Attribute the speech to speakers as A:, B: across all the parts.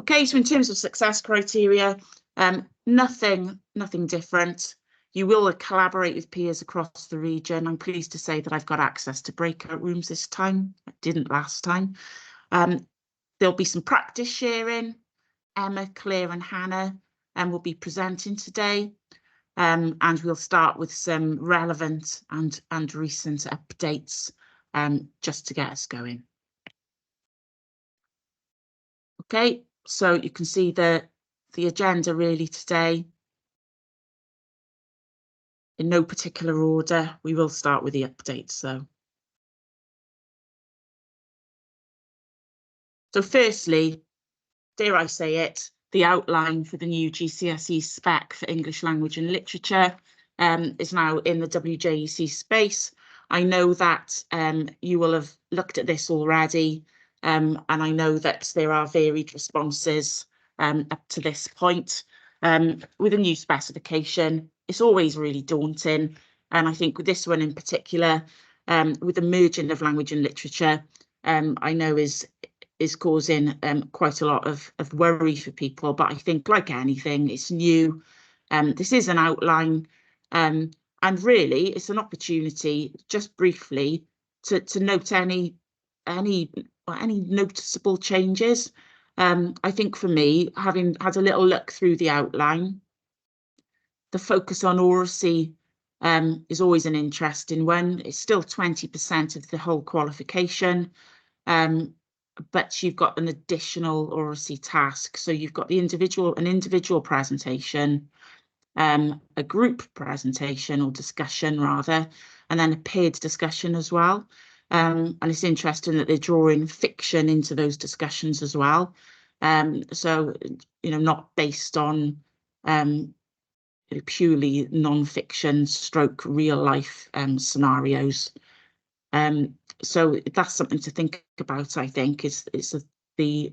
A: Okay, so in terms of success criteria, nothing different. You will collaborate with peers across the region. I'm pleased to say that I've got access to breakout rooms this time. I didn't last time. There'll be some practice sharing. Emma, Claire and Hannah will be presenting today. And we'll start with some relevant and recent updates just to get us going. Okay, so you can see the agenda really today. In no particular order, we will start with the updates. So firstly, dare I say it, the outline for the new GCSE spec for English language and literature is now in the WJEC space. I know that you will have looked at this already, and I know that there are varied responses up to this point. With a new specification, it's always really daunting, and I think with this one in particular, with the merging of language and literature, I know is causing quite a lot of worry for people, but I think like anything, it's new. This is an outline, and really it's an opportunity just briefly to note any noticeable changes. I think for me, having had a little look through the outline, the focus on oracy is always an interesting one. It's still 20% of the whole qualification. But you've got an additional oracy task. So you've got an individual presentation, a group presentation or discussion rather, and then a paired discussion as well. And it's interesting that they're drawing fiction into those discussions as well. So, not based on purely non-fiction stroke real life scenarios. So that's something to think about, I think, is the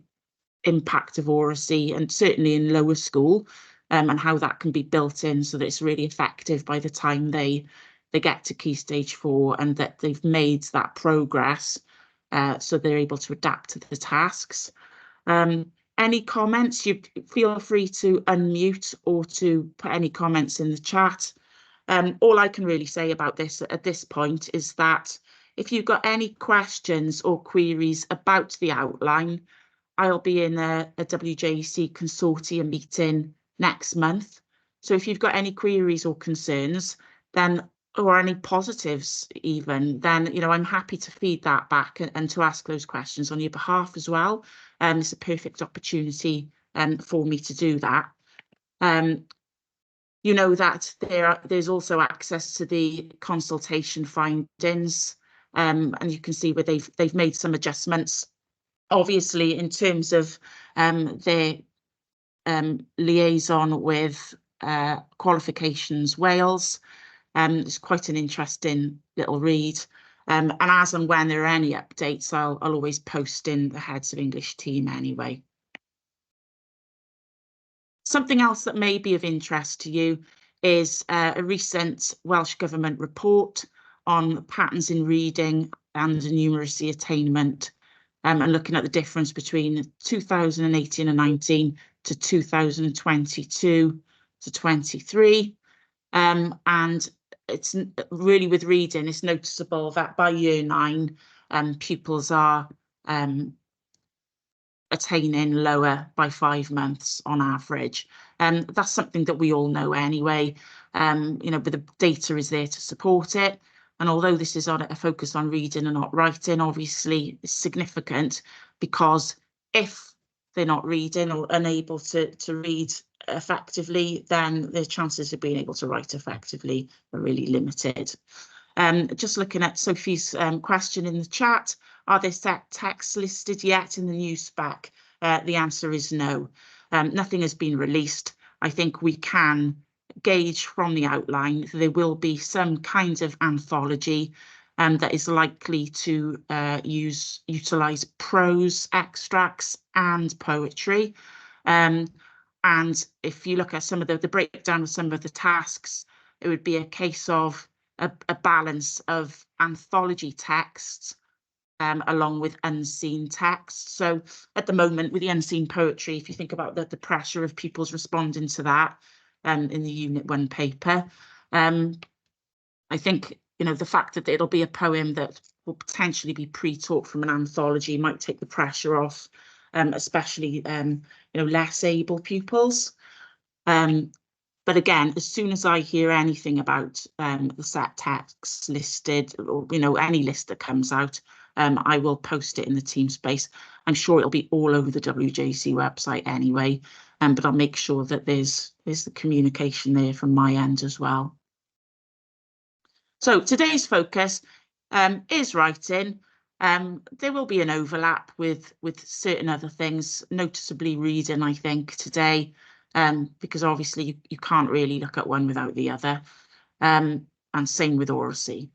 A: impact of oracy, and certainly in lower school, and how that can be built in so that it's really effective by the time they get to Key Stage 4, and that they've made that progress, so they're able to adapt to the tasks. Any comments? You feel free to unmute or to put any comments in the chat. All I can really say about this at this point is that if you've got any questions or queries about the outline, I'll be in a WJEC consortium meeting next month. So if you've got any queries or concerns, then, or any positives even, then, I'm happy to feed that back and to ask those questions on your behalf as well. It's a perfect opportunity for me to do that. You know that there's also access to the consultation findings, and you can see where they've made some adjustments. Obviously, in terms of their liaison with Qualifications Wales, it's quite an interesting little read. And as and when there are any updates, I'll always post in the Heads of English team anyway. Something else that may be of interest to you is a recent Welsh Government report on patterns in reading and numeracy attainment, and looking at the difference between 2018 and 19 to 2022 to 23. And it's really, with reading, it's noticeable that by year 9, pupils are attaining lower by 5 months on average. That's something that we all know anyway, but the data is there to support it. And although this is on a focus on reading and not writing, obviously it's significant, because if they're not reading or unable to read effectively, then their chances of being able to write effectively are really limited. Just looking at Sophie's question in the chat, are there set texts listed yet in the new spec? The answer is no. Nothing has been released. I think we can gauge from the outline there will be some kind of anthology that is likely to utilise prose extracts and poetry. And if you look at some of the breakdown of some of the tasks, it would be a case of a balance of anthology texts along with unseen text. So at the moment with the unseen poetry, if you think about the pressure of pupils responding to that in the Unit 1 paper, I think, you know, the fact that it'll be a poem that will potentially be pre-taught from an anthology might take the pressure off, especially, you know, less able pupils. But again, as soon as I hear anything about the set texts listed, or, you know, any list that comes out, I will post it in the Teamspace. I'm sure it'll be all over the WJC website anyway, but I'll make sure that there's the communication there from my end as well. So today's focus is writing. There will be an overlap with certain other things, noticeably reading, I think, today, because obviously you can't really look at one without the other, and same with oracy.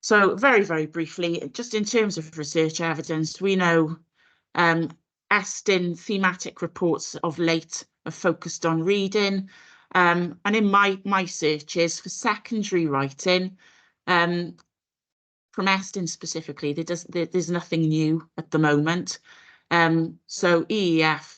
A: So very, very briefly, just in terms of research evidence, we know Estyn thematic reports of late are focused on reading, and in my searches for secondary writing, from Estyn specifically, there's nothing new at the moment. So EEF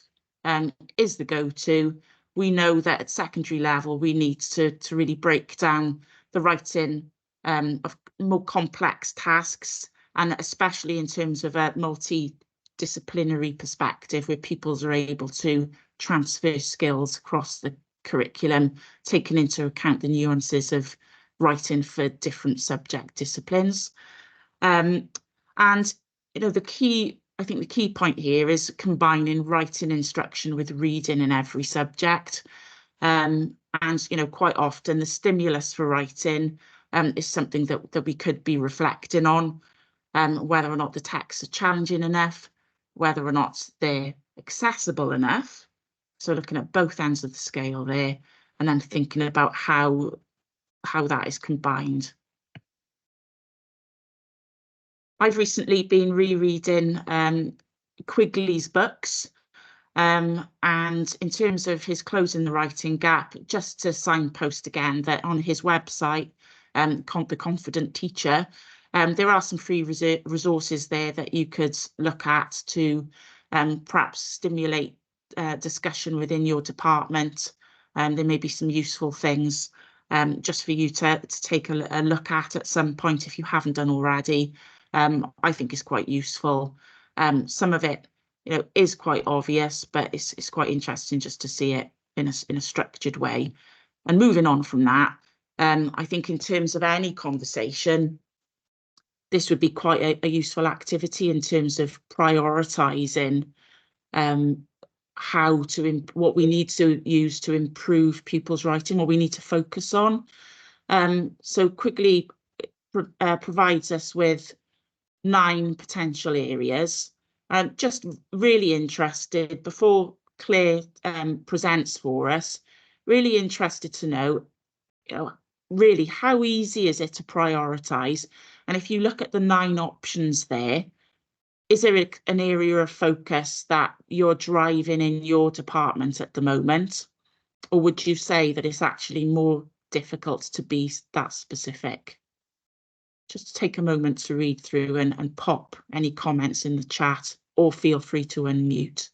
A: is the go-to. We know that at secondary level, we need to really break down the writing of more complex tasks, and especially in terms of a multidisciplinary perspective, where pupils are able to transfer skills across the curriculum, taking into account the nuances of writing for different subject disciplines. And, you know, I think the key point here is combining writing instruction with reading in every subject. And, you know, quite often the stimulus for writing is something that we could be reflecting on, whether or not the texts are challenging enough, whether or not they're accessible enough. So looking at both ends of the scale there, and then thinking about how that is combined. I've recently been rereading Quigley's books, and in terms of his Closing the Writing Gap, just to signpost again that on his website, The Confident Teacher, there are some free resources there that you could look at to perhaps stimulate discussion within your department. There may be some useful things just for you to take a look at some point if you haven't done already. I think is quite useful. Some of it, you know, is quite obvious, but it's quite interesting just to see it in a structured way. And moving on from that, I think in terms of any conversation, this would be quite a useful activity in terms of prioritising what we need to use to improve pupils' writing, what we need to focus on. So Quigley provides us with 9 potential areas. Just really interested, before Claire presents for us, really interested to know, you know, really how easy is it to prioritise? And if you look at the 9 options there, is there an area of focus that you're driving in your department at the moment? Or would you say that it's actually more difficult to be that specific? Just take a moment to read through and pop any comments in the chat, or feel free to unmute.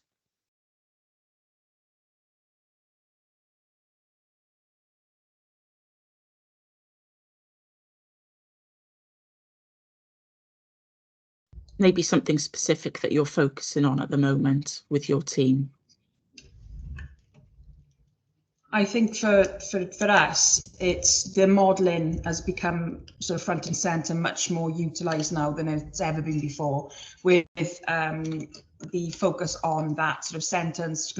A: Maybe something specific that you're focusing on at the moment with your team.
B: I think for us, it's the modelling has become sort of front and centre, much more utilised now than it's ever been before, with the focus on that sort of sentence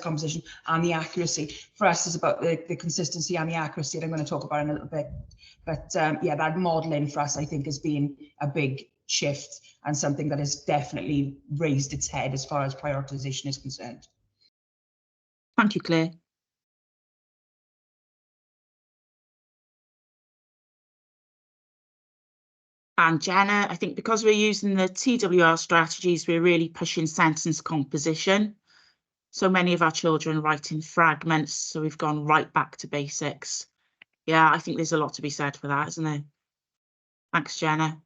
B: composition and the accuracy. For us, it's about the consistency and the accuracy that I'm going to talk about in a little bit. But yeah, that modelling for us, I think, has been a big shift and something that has definitely raised its head as far as prioritisation is concerned.
A: Thank you, Claire. And Jenna, I think because we're using the TWR strategies, we're really pushing sentence composition. So many of our children write in fragments, so we've gone right back to basics. Yeah, I think there's a lot to be said for that, isn't there? Thanks, Jenna.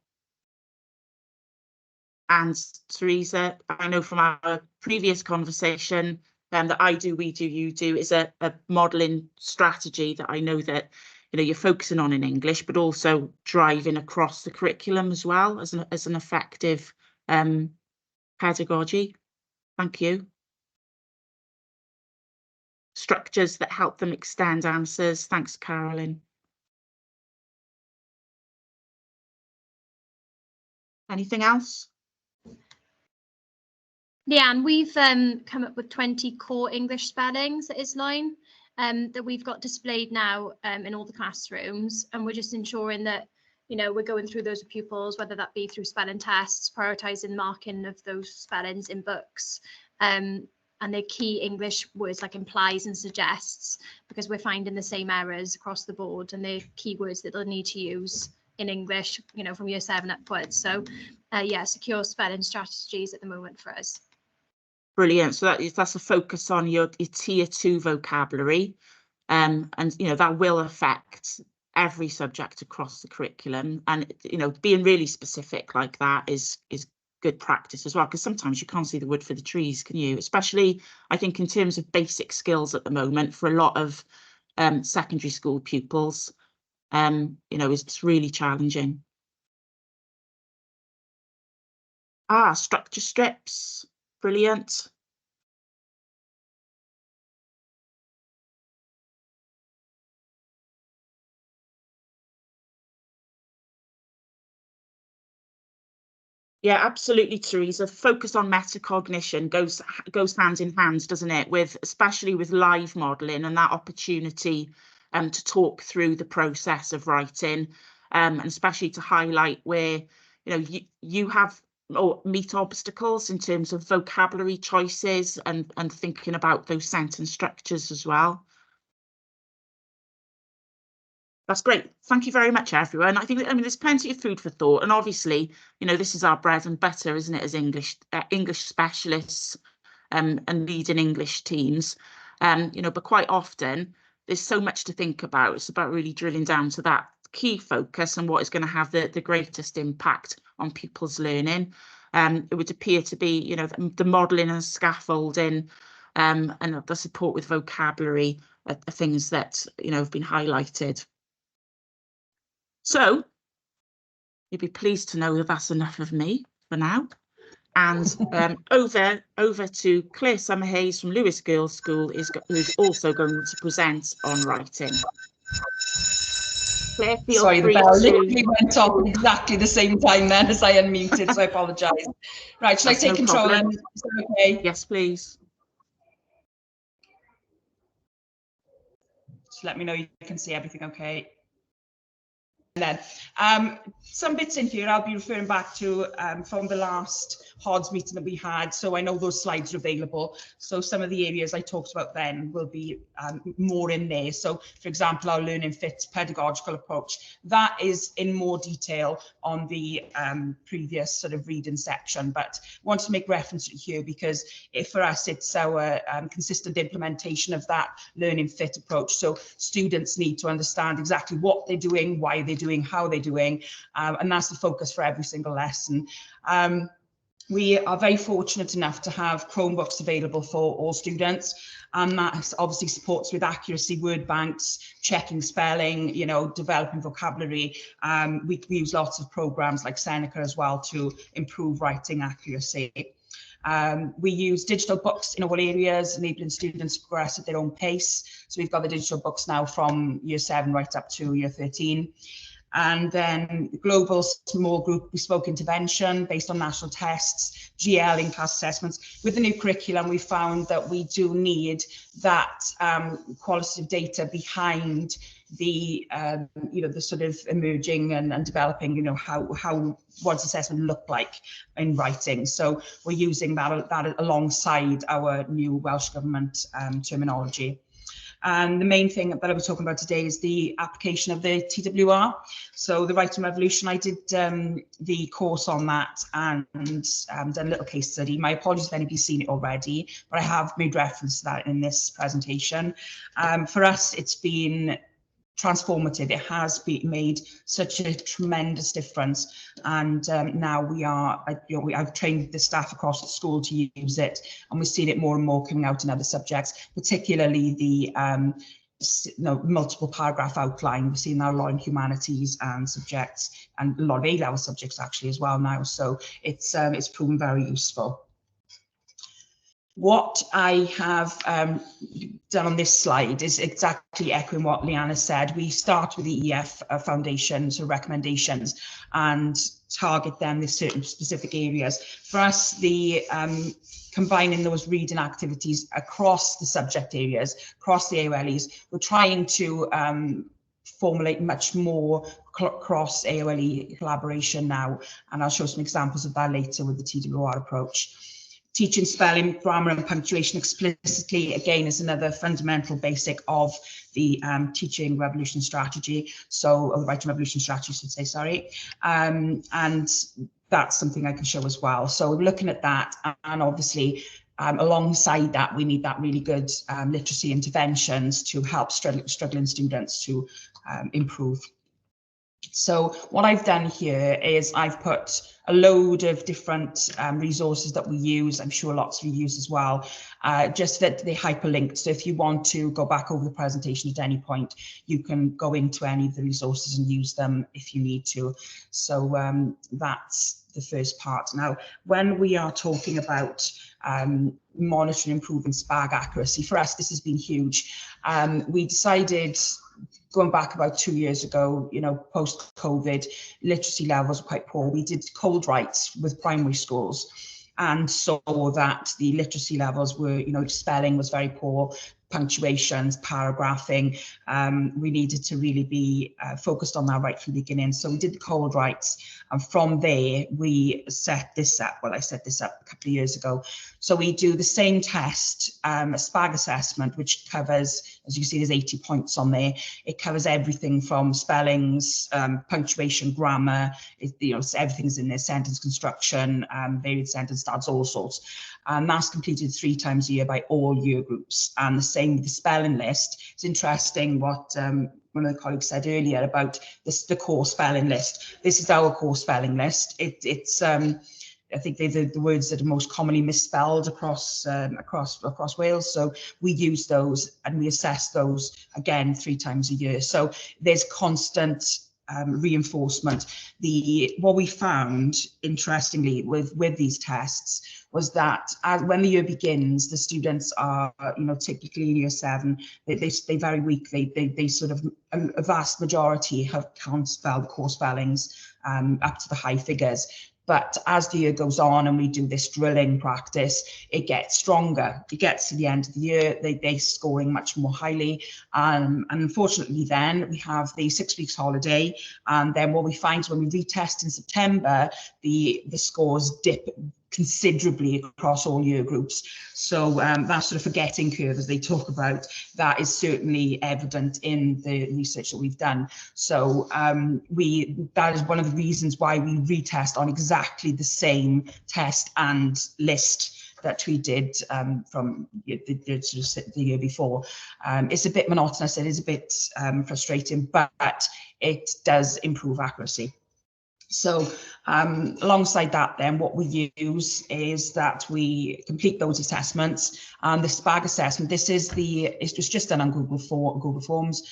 A: And Teresa, I know from our previous conversation that I do, we do, you do is a modelling strategy that I know that you're focusing on in English, but also driving across the curriculum as well as an effective pedagogy. Thank you. Structures that help them extend answers. Thanks, Carolyn. Anything else?
C: Leanne, we've come up with 20 core English spellings at Isline that we've got displayed now in all the classrooms, and we're just ensuring that we're going through those with pupils, whether that be through spelling tests, prioritising marking of those spellings in books, and the key English words like implies and suggests, because we're finding the same errors across the board, and the keywords that they'll need to use in English, from year 7 upwards. So yeah, secure spelling strategies at the moment for us.
A: Brilliant. So that's a focus on your tier 2 vocabulary, and that will affect every subject across the curriculum. And being really specific like that is good practice as well, because sometimes you can't see the wood for the trees, can you? Especially, I think, in terms of basic skills at the moment for a lot of secondary school pupils. It's really challenging. Structure strips. Brilliant. Yeah, absolutely, Teresa. Focus on metacognition goes hand in hand, doesn't it? Especially with live modelling and that opportunity to talk through the process of writing, and especially to highlight where you have or meet obstacles in terms of vocabulary choices and thinking about those sentence structures as well. That's great. Thank you very much, everyone. I think, there's plenty of food for thought, and obviously, this is our bread and butter, isn't it, as English specialists and leading English teams. But quite often there's so much to think about. It's about really drilling down to that key focus and what is going to have the greatest impact on pupils' learning. It would appear to be, the modelling and scaffolding and the support with vocabulary are things that have been highlighted. So you'd be pleased to know that that's enough of me for now. And over to Claire Summerhayes from Lewes Girls School, who's also going to present on writing. Claire, feel
B: Sorry,
A: free
B: the bell
A: to...
B: literally went off at exactly the same time then as I unmuted, so I apologise. Right, shall I take control then? Is that okay?
A: Yes, please.
B: Just let me know you can see everything okay. Then some bits in here I'll be referring back to from the last HODS meeting that we had, so I know those slides are available, so some of the areas I talked about then will be more in there. So for example, our learning fit pedagogical approach, that is in more detail on the previous sort of reading section, but I want to make reference to it here because for us it's our consistent implementation of that learning fit approach. So students need to understand exactly what they're doing, why they're doing, how they're doing, and that's the focus for every single lesson. We are very fortunate enough to have Chromebooks available for all students, and that obviously supports with accuracy, word banks, checking spelling, developing vocabulary. We use lots of programs like Seneca as well to improve writing accuracy. We use digital books in all areas, enabling students to progress at their own pace. So we've got the digital books now from year 7 right up to year 13. And then global small group bespoke intervention based on national tests, GL in-class assessments. With the new curriculum, we found that we do need that qualitative data behind the the sort of emerging and developing, how what does assessment look like in writing. So we're using that alongside our new Welsh Government terminology. And the main thing that I was talking about today is the application of the TWR. So the Writing Revolution, I did the course on that and done a little case study. My apologies if anybody's seen it already, but I have made reference to that in this presentation. For us, it's been transformative. It has made such a tremendous difference, and now we are, I've trained the staff across the school to use it, and we've seen it more and more coming out in other subjects, particularly the multiple paragraph outline. We've seen that a lot in humanities and subjects, and a lot of A-level subjects actually as well now. So it's proven very useful. What I have done on this slide is exactly echoing what Leanna said. We start with the EF Foundation, so recommendations, and target them with certain specific areas. For us, the combining those reading activities across the subject areas, across the AOLEs, we're trying to formulate much more cross AOLE collaboration now, and I'll show some examples of that later with the TWR approach. Teaching spelling, grammar and punctuation explicitly, again, is another fundamental basic of the teaching revolution strategy. So, or the writing revolution strategy, I should say, sorry. And that's something I can show as well. So we're looking at that, and obviously alongside that, we need that really good literacy interventions to help struggling students to improve. So what I've done here is I've put a load of different resources that we use. I'm sure lots of you use as well, just that they hyperlinked. So if you want to go back over the presentation at any point, you can go into any of the resources and use them if you need to. So that's the first part. Now, when we are talking about monitoring, improving SPAG accuracy, for us, this has been huge. We decided, going back about 2 years ago, post-COVID, literacy levels were quite poor. We did cold writes with primary schools and saw that the literacy levels were, spelling was very poor, punctuations, paragraphing. We needed to really be focused on that right from the beginning. So we did the cold writes, and from there we set this up. Well, I set this up a couple of years ago. So we do the same test, a SPAG assessment, which covers, as you can see, there's 80 points on there. It covers everything from spellings, punctuation, grammar, everything's in there, sentence construction, varied sentence starts, all sorts. And that's completed 3 times a year by all year groups. And the same with the spelling list. It's interesting what one of the colleagues said earlier about the core spelling list. This is our core spelling list. It's I think they're the words that are most commonly misspelled across Wales. So we use those and we assess those again 3 times a year. So there's constant reinforcement. What we found, interestingly, with these tests was that when the year begins, the students are, typically in year 7, they're very weak. They sort of, a vast majority can't spell the core spellings up to the high figures. But as the year goes on and we do this drilling practice, it gets stronger. It gets to the end of the year, they're scoring much more highly. And unfortunately then we have the 6 weeks holiday. And then what we find is when we retest in September, the scores dip considerably across all year groups. So that sort of forgetting curve, as they talk about, that is certainly evident in the research that we've done. So that is one of the reasons why we retest on exactly the same test and list that we did from the year before. It's a bit monotonous, it is a bit frustrating, but it does improve accuracy. So alongside that, then what we use is that we complete those assessments, and the SPAG assessment, it's just done on Google Forms.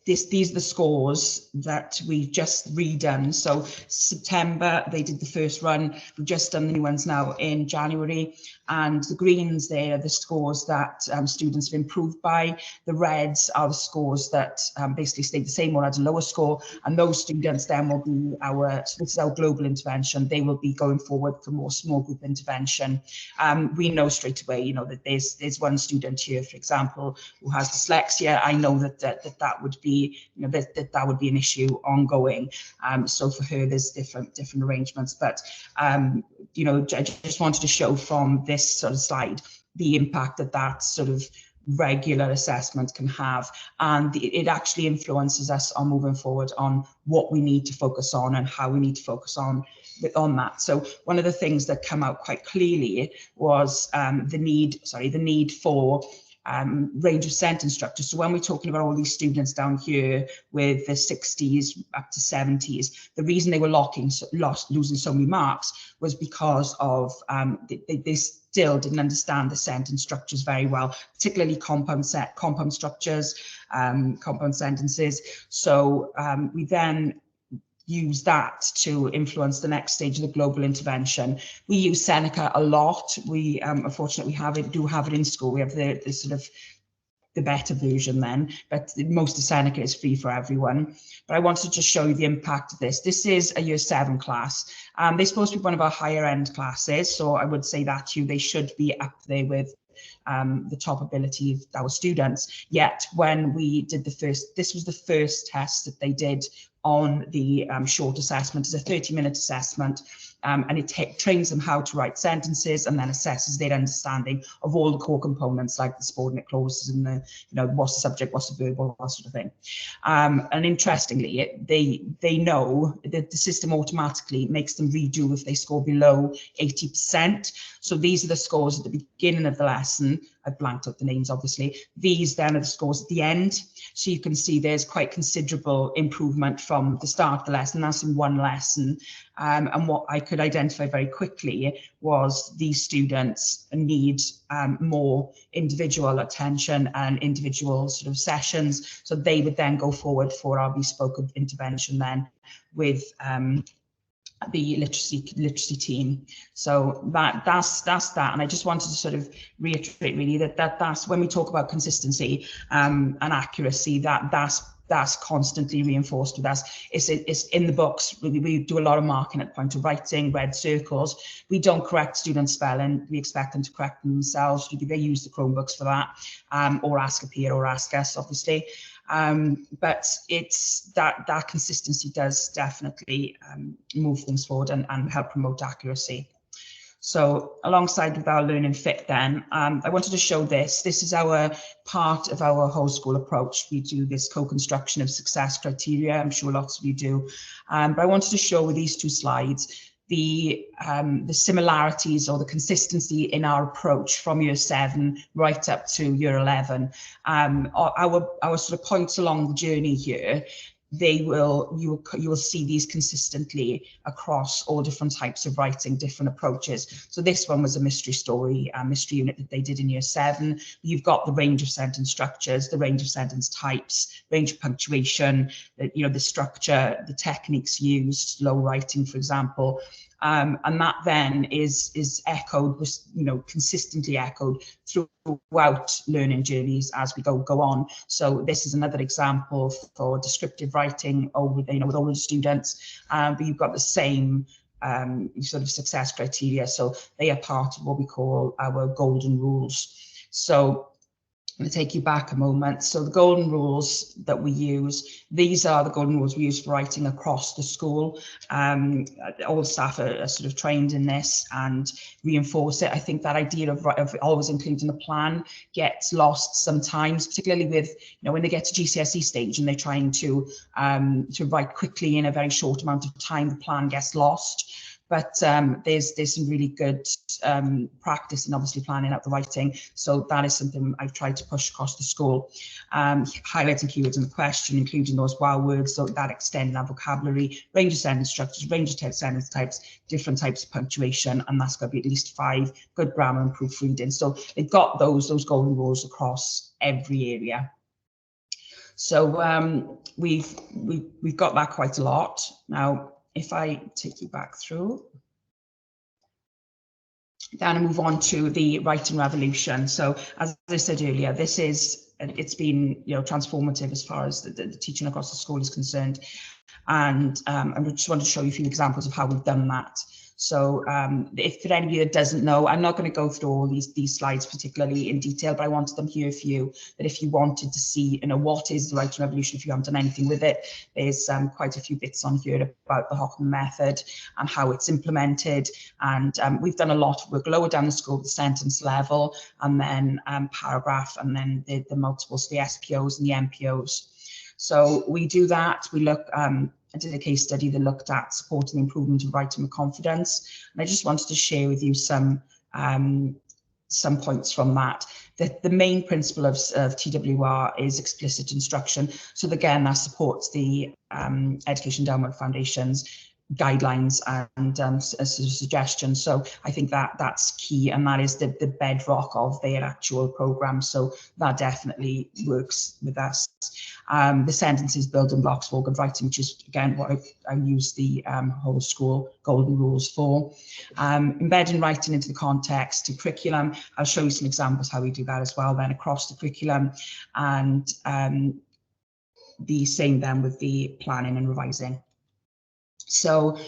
B: These are the scores that we've just redone. So September, they did the first run. We've just done the new ones now in January. And the greens there are the scores that students have improved by. The reds are the scores that basically stayed the same or had a lower score. And those students then will be this is our global intervention. They will be going forward for more small group intervention. We know straight away, that there's one student here, for example, who has dyslexia. I know that would be, that would be an issue ongoing. So for her, there's different arrangements. But I just wanted to show from this sort of slide the impact that sort of regular assessment can have, and it actually influences us on moving forward on what we need to focus on and how we need to focus on that. So one of the things that come out quite clearly was the need for range of sentence structure. So when we're talking about all these students down here with the 60s up to 70s, the reason they were losing so many marks was because of they still didn't understand the sentence structures very well, particularly compound structures, compound sentences. So we then use that to influence the next stage of the global intervention. We use Seneca a lot. We unfortunately do have it in school. We have the sort of the better version then, but most of Seneca is free for everyone. But I wanted to just show you the impact of this. This is a year 7 class. They're supposed to be one of our higher end classes, so I would say that they should be up there with the top ability of our students. Yet when we did this was the first test that they did on the short assessment. It's a 30-minute assessment, and it trains them how to write sentences and then assesses their understanding of all the core components like the subordinate clauses and the, what's the subject, what's the verb, all that sort of thing. And interestingly, they know that the system automatically makes them redo if they score below 80%. So these are the scores at the beginning of the lesson. I've blanked out the names, obviously. These then are the scores at the end. So you can see there's quite considerable improvement from the start of the lesson. That's in one lesson. And what I could identify very quickly was these students need more individual attention and individual sort of sessions. So they would then go forward for our bespoke intervention then with the literacy team. So that's that. And I just wanted to sort of reiterate really that's when we talk about consistency and accuracy, that's constantly reinforced with us. It's in the books. We do a lot of marking at point of writing, red circles. We don't correct students' spelling. We expect them to correct themselves. They use the Chromebooks for that, or ask a peer or ask us, obviously. But it's that consistency does definitely move things forward and help promote accuracy. So alongside with our Learning Fit then, I wanted to show this. This is our part of our whole school approach. We do this co-construction of success criteria. I'm sure lots of you do. But I wanted to show with these 2 slides the similarities or the consistency in our approach from year 7 right up to year 11. Our sort of points along the journey here, you will see these consistently across all different types of writing, different approaches. So this one was a mystery story, mystery unit that they did in year 7. You've got the range of sentence structures, the range of sentence types, range of punctuation, the structure, the techniques used, slow writing, for example. And that then is echoed, consistently echoed throughout learning journeys as we go on. So this is another example for descriptive writing with older students, but you've got the same sort of success criteria. So they are part of what we call our golden rules. So I'm going to take you back a moment. So the golden rules that we use, these are the golden rules we use for writing across the school. All staff are sort of trained in this and reinforce it. I think that idea of always including a plan gets lost sometimes, particularly with, when they get to GCSE stage and they're trying to write quickly in a very short amount of time, the plan gets lost. But there's some really good practice in obviously planning out the writing. So that is something I've tried to push across the school. Highlighting keywords in the question, including those wow words, so that extend our vocabulary, range of sentence structures, range of sentence types, different types of punctuation, and that's got to be at least 5, good grammar and proofreading. So they've got those golden rules across every area. So we've got that quite a lot. Now, if I take you back through, then I move on to the writing revolution. So as I said earlier, it's been transformative as far as the teaching across the school is concerned. And I just want to show you a few examples of how we've done that. So if for anybody that doesn't know, I'm not going to go through all these slides particularly in detail, but I wanted them here for you, that if you wanted to see, what is the writing revolution, if you haven't done anything with it, there's quite a few bits on here about the Hockman method and how it's implemented. And we've done a lot of work lower down the school, the sentence level, and then paragraph, and then the multiples, the SPOs and the MPOs. So we do that. We look, I did a case study that looked at supporting the improvement of writing with confidence. And I just wanted to share with you some some points from that. The main principle of TWR is explicit instruction. So again, that supports the Education Endowment Foundation's guidelines and suggestions. So I think that's key, and that is the bedrock of their actual program. So that definitely works with us. The sentences, building blocks for good writing, which is again what I use the whole school golden rules for. Embedding writing into the context to curriculum. I'll show you some examples how we do that as well then across the curriculum, and the same then with the planning and revising. So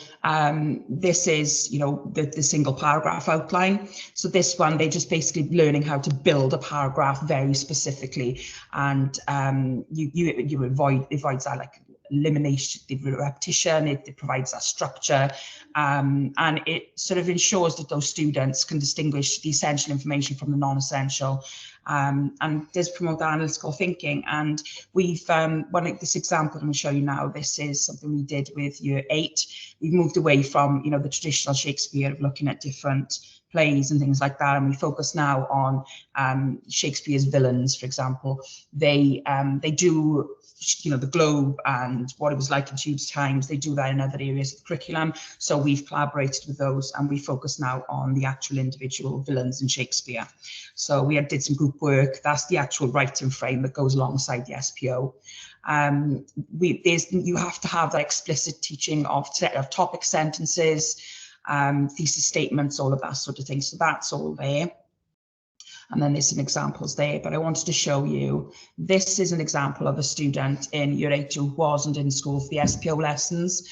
B: this is, you know, the single paragraph outline. So this one, they're just basically learning how to build a paragraph very specifically, and you avoids that like elimination, the repetition. It provides that structure, and it sort of ensures that those students can distinguish the essential information from the non-essential. And does promote that analytical thinking. And we've, this example I'm going to show you now, this is something we did with Year 8. We've moved away from, you know, the traditional Shakespeare of looking at different plays and things like that, and we focus now on Shakespeare's villains, for example. They do, you know, the Globe and what it was like in Tudor times. They do that in other areas of the curriculum. So we've collaborated with those, and we focus now on the actual individual villains in Shakespeare. So we did some group work. That's the actual writing frame that goes alongside the SPO. You have to have that explicit teaching of topic sentences, thesis statements, all of that sort of thing. So that's all there. And then there's some examples there, but I wanted to show you, this is an example of a student in Year 8 who wasn't in school for the SPO lessons,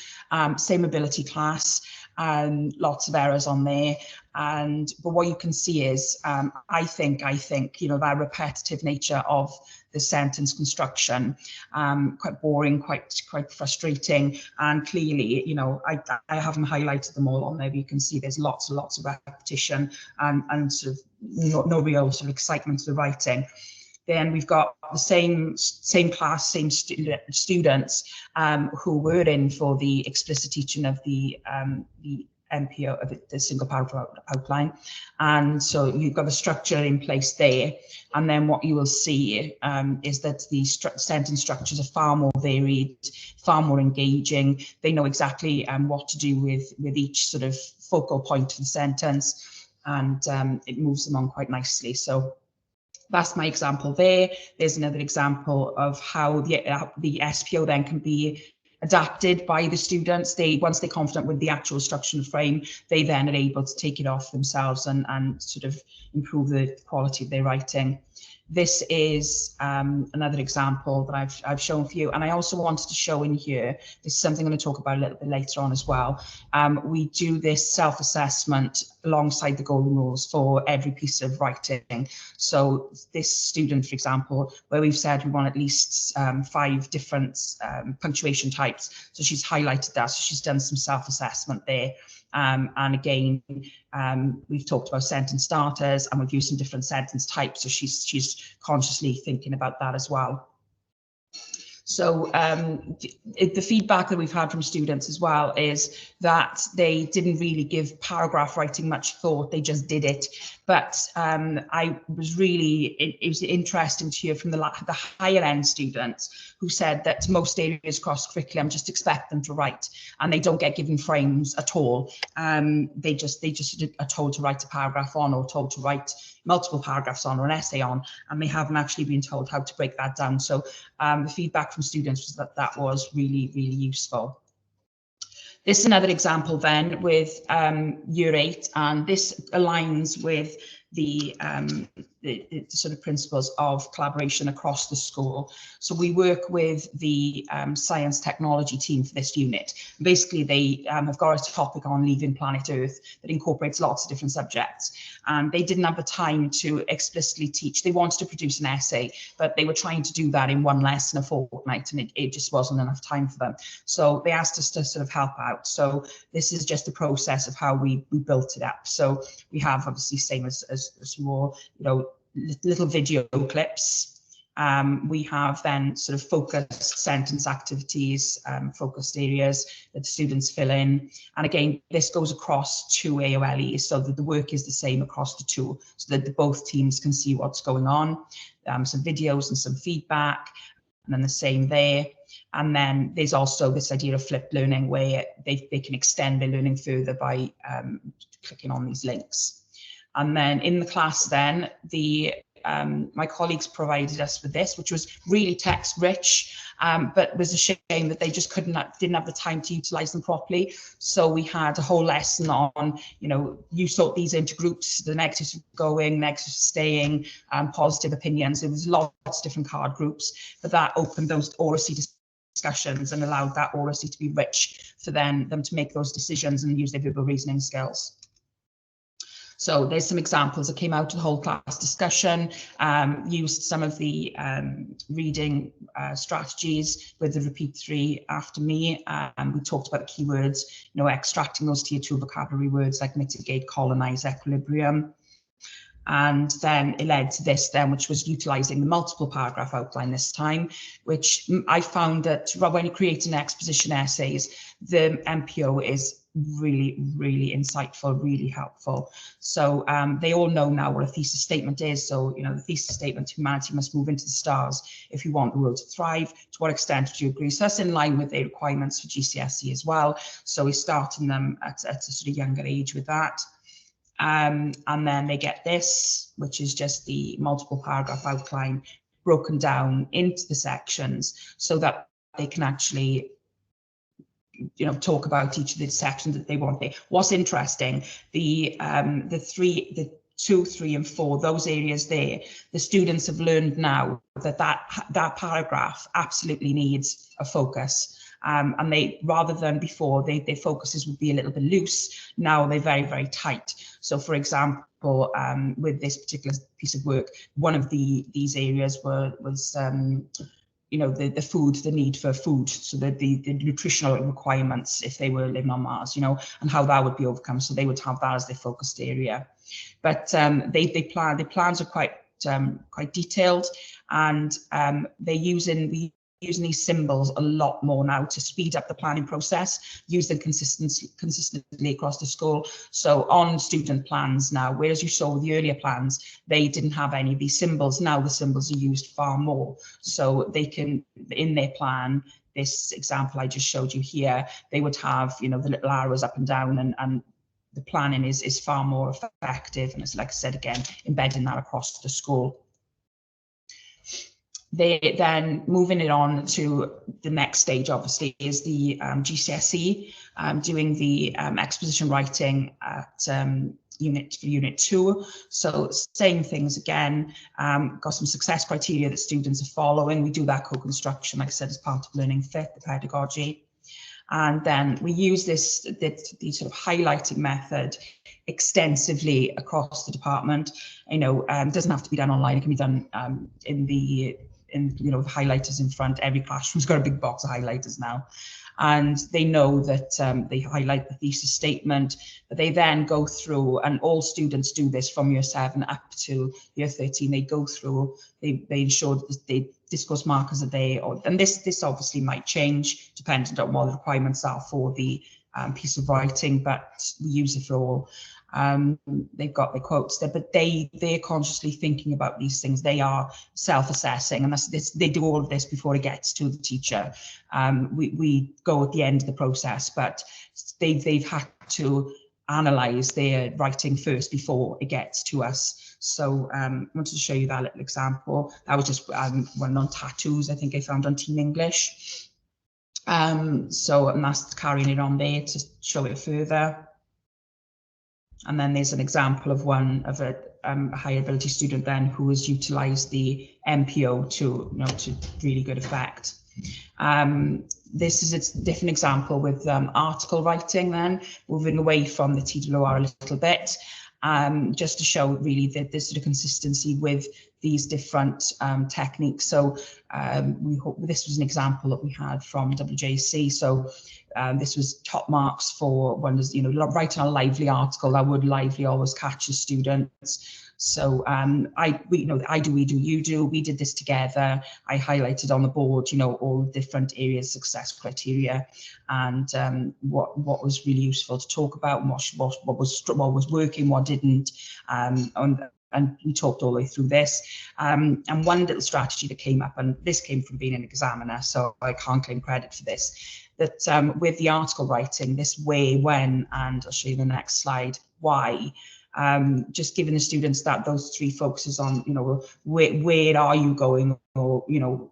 B: same ability class, lots of errors on there. But what you can see is, I think, you know, that repetitive nature of the sentence construction, quite boring, quite frustrating, and clearly, you know, I haven't highlighted them all on there, but you can see there's lots and lots of repetition and sort of no real sort of excitement to the writing. Then we've got the same class, same students who were in for the explicit teaching of the MPO, of the single paragraph outline. And so you've got the structure in place there. And then what you will see is that the sentence structures are far more varied, far more engaging. They know exactly what to do with each sort of focal point of the sentence, and it moves them on quite nicely. So that's my example there. There's another example of how the SPO then can be adapted by the students. Once they're confident with the actual structure and frame, they then are able to take it off themselves and sort of improve the quality of their writing. This is another example that I've shown for you, and I also wanted to show in here, this is something I'm going to talk about a little bit later on as well. We do this self-assessment alongside the golden rules for every piece of writing. So this student, for example, where we've said we want at least 5 different punctuation types, so she's highlighted that, so she's done some self-assessment there. And again, we've talked about sentence starters, and we've used some different sentence types, so she's consciously thinking about that as well. So the feedback that we've had from students as well is that they didn't really give paragraph writing much thought, they just did it. But I was really, it was interesting to hear from the higher end students who said that most areas across curriculum just expect them to write, and they don't get given frames at all. They just are told to write a paragraph on, or told to write multiple paragraphs on, or an essay on, and they haven't actually been told how to break that down. So the feedback from students was that was really, really useful. This is another example then with Year 8, and this aligns with the sort of principles of collaboration across the school. So we work with the science technology team for this unit. Basically, they have got a topic on leaving planet Earth that incorporates lots of different subjects. And they didn't have the time to explicitly teach. They wanted to produce an essay, but they were trying to do that in one lesson a fortnight, and it just wasn't enough time for them. So they asked us to sort of help out. So this is just the process of how we built it up. So we have obviously same as more, you know, little video clips, We have then sort of focused sentence activities, focused areas that the students fill in. And again, this goes across 2 AOLEs, so that the work is the same across the 2, so that both teams can see what's going on. Some videos and some feedback, and then the same there. And then there's also this idea of flipped learning, where they can extend their learning further by clicking on these links. And then in the class then, my colleagues provided us with this, which was really text rich, but was a shame that they just didn't have the time to utilize them properly. So we had a whole lesson on, you know, you sort these into groups, the negatives going, negatives staying, positive opinions. There was lots of different card groups, but that opened those oracy discussions and allowed that oracy to be rich for them to make those decisions and use their verbal reasoning skills. So there's some examples that came out of the whole class discussion, used some of the reading strategies with the repeat 3 after me. We talked about the keywords, you know, extracting those tier 2 vocabulary words like mitigate, colonize, equilibrium. And then it led to this then, which was utilizing the multiple paragraph outline this time, which I found that when you create an exposition essays, the MPO is really, really insightful, really helpful. So they all know now what a thesis statement is. So, you know, the thesis statement, humanity must move into the stars if you want the world to thrive. To what extent do you agree? So that's in line with the requirements for GCSE as well. So we're starting them at a sort of younger age with that. And then they get this, which is just the multiple paragraph outline broken down into the sections so that they can actually, you know, talk about each of the sections that they want. What's interesting, the 2, 3 and 4, those areas there, the students have learned now that paragraph absolutely needs a focus. And they, rather than before, their focuses would be a little bit loose. Now they're very, very tight. So, for example, with this particular piece of work, one of these areas was you know, the need for food, so the nutritional requirements if they were living on Mars, you know, and how that would be overcome. So they would have that as their focused area. But their plans are quite detailed, and they're using these symbols a lot more now to speed up the planning process, use them consistently across the school. So on student plans now, whereas you saw with the earlier plans, they didn't have any of these symbols. Now the symbols are used far more. So they can, in their plan, this example I just showed you here, they would have, you know, the little arrows up and down, and the planning is far more effective. And it's, like I said, again, embedding that across the school. They then moving it on to the next stage, obviously, is the GCSE, doing the exposition writing at unit 2. So same things again, got some success criteria that students are following. We do that co-construction, like I said, as part of Learning Fit, the pedagogy. And then we use the sort of highlighting method extensively across the department. You know, it doesn't have to be done online. It can be done you know, with highlighters in front. Every classroom's got a big box of highlighters now, and they know that they highlight the thesis statement, but they then go through, and all students do this from year 7 up to year 13. They go through, they ensure that the discourse markers are there, and this obviously might change depending on what the requirements are for the piece of writing, but we use it for all. They've got the quotes there, but they're consciously thinking about these things. They are self-assessing, and they do all of this before it gets to the teacher. We go at the end of the process, but they've had to analyze their writing first before it gets to us. So I wanted to show you that little example. That was just one on tattoos, I think I found on Teen English. So I'm that's carrying it on there to show it further. And then there's an example of one of a higher ability student then who has utilised the MPO to really good effect. This is a different example with article writing then, moving away from the TWR a little bit, just to show really that there's sort of consistency with these different techniques. So we hope this was an example that we had from WJC. So this was top marks for one, you know, writing a lively article. That word lively always catches students. So you know, I do, we do, you do, we did this together. I highlighted on the board, you know, all different areas, success criteria, and what was really useful to talk about, and what was working, what didn't, and we talked all the way through this. And one little strategy that came up, and this came from being an examiner, so I can't claim credit for this, that with the article writing, this way, when, and I'll show you the next slide, why, just giving the students those three focuses on, you know, where are you going, or, you know,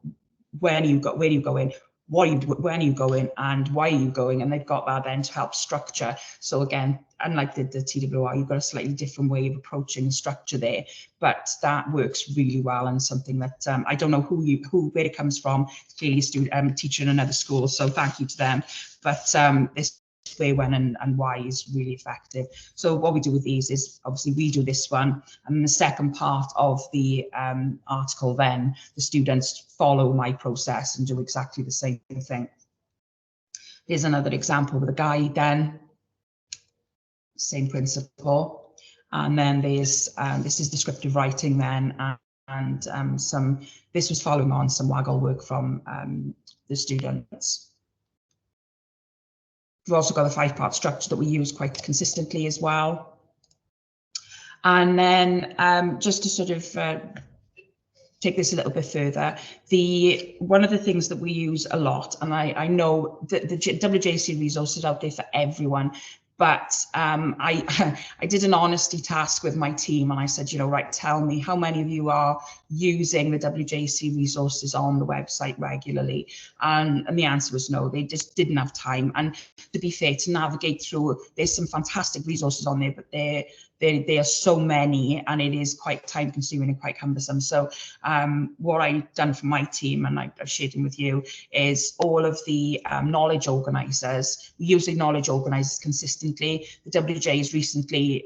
B: where are you going, when are you going, and why are you going, and they've got that then to help structure. So again, unlike the TWR, you've got a slightly different way of approaching the structure there, but that works really well, and something that I don't know where it comes from. It's clearly a student, teacher in another school, so thank you to them. But this where, when, and why is really effective. So what we do with these is, obviously we do this one, and the second part of the article, then the students follow my process and do exactly the same thing. Here's another example with a guide, then same principle, and then there's this is descriptive writing then, and this was following on some Waggle work from the students. We've also got a 5-part structure that we use quite consistently as well. And then just to sort of take this a little bit further, one of the things that we use a lot, and I know that the WJC resources out there for everyone, but I did an honesty task with my team, and I said, you know, right, tell me how many of you are using the WJC resources on the website regularly, and the answer was no, they just didn't have time. And to be fair, to navigate through, there's some fantastic resources on there, but there are so many, and it is quite time consuming and quite cumbersome. So what I've done for my team, and I've shared them with you, is all of the knowledge organisers. We use the knowledge organisers consistently. The WJ has recently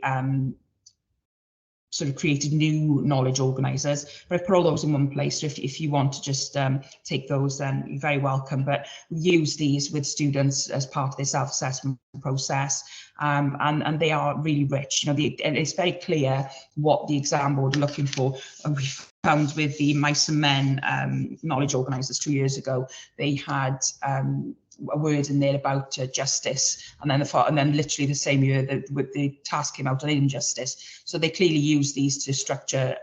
B: sort of created new knowledge organisers, but I put all those in one place. So if you want to just take those, then you're very welcome. But we use these with students as part of their self-assessment process, and they are really rich. You know, and it's very clear what the exam board are looking for. And we found with the Mice and Men knowledge organisers 2 years ago, they had a word in there about justice, and then literally the same year the task came out on injustice. So they clearly use these to structure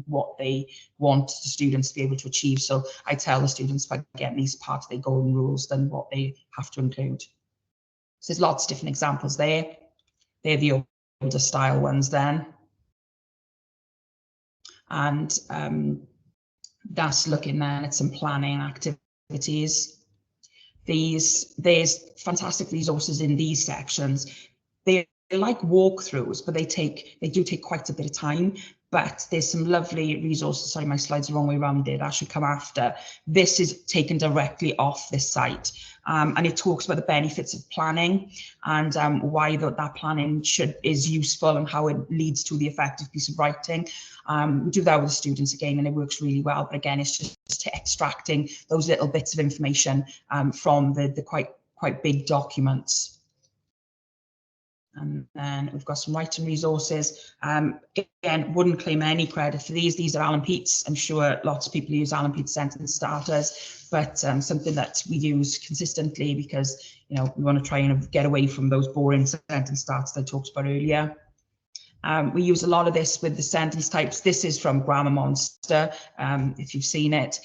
B: what they want the students to be able to achieve. So I tell the students, by getting these part of their golden rules, then what they have to include. So there's lots of different examples there. They're the older style ones then, and that's looking then at some planning activities. There's fantastic resources in these sections. They're like walkthroughs, but they do take quite a bit of time. But there's some lovely resources. Sorry, my slide's the wrong way around there. That should come after. This is taken directly off this site, and it talks about the benefits of planning, and why that planning is useful, and how it leads to the effective piece of writing. We do that with the students again, and it works really well. But again, it's just extracting those little bits of information from the quite big documents. And then we've got some writing resources. Again, wouldn't claim any credit for these. These are Alan Peate's. I'm sure lots of people use Alan Peate's sentence starters, but something that we use consistently because, you know, we want to try and get away from those boring sentence starters that I talked about earlier. We use a lot of this with the sentence types. This is from Grammar Monster, if you've seen it.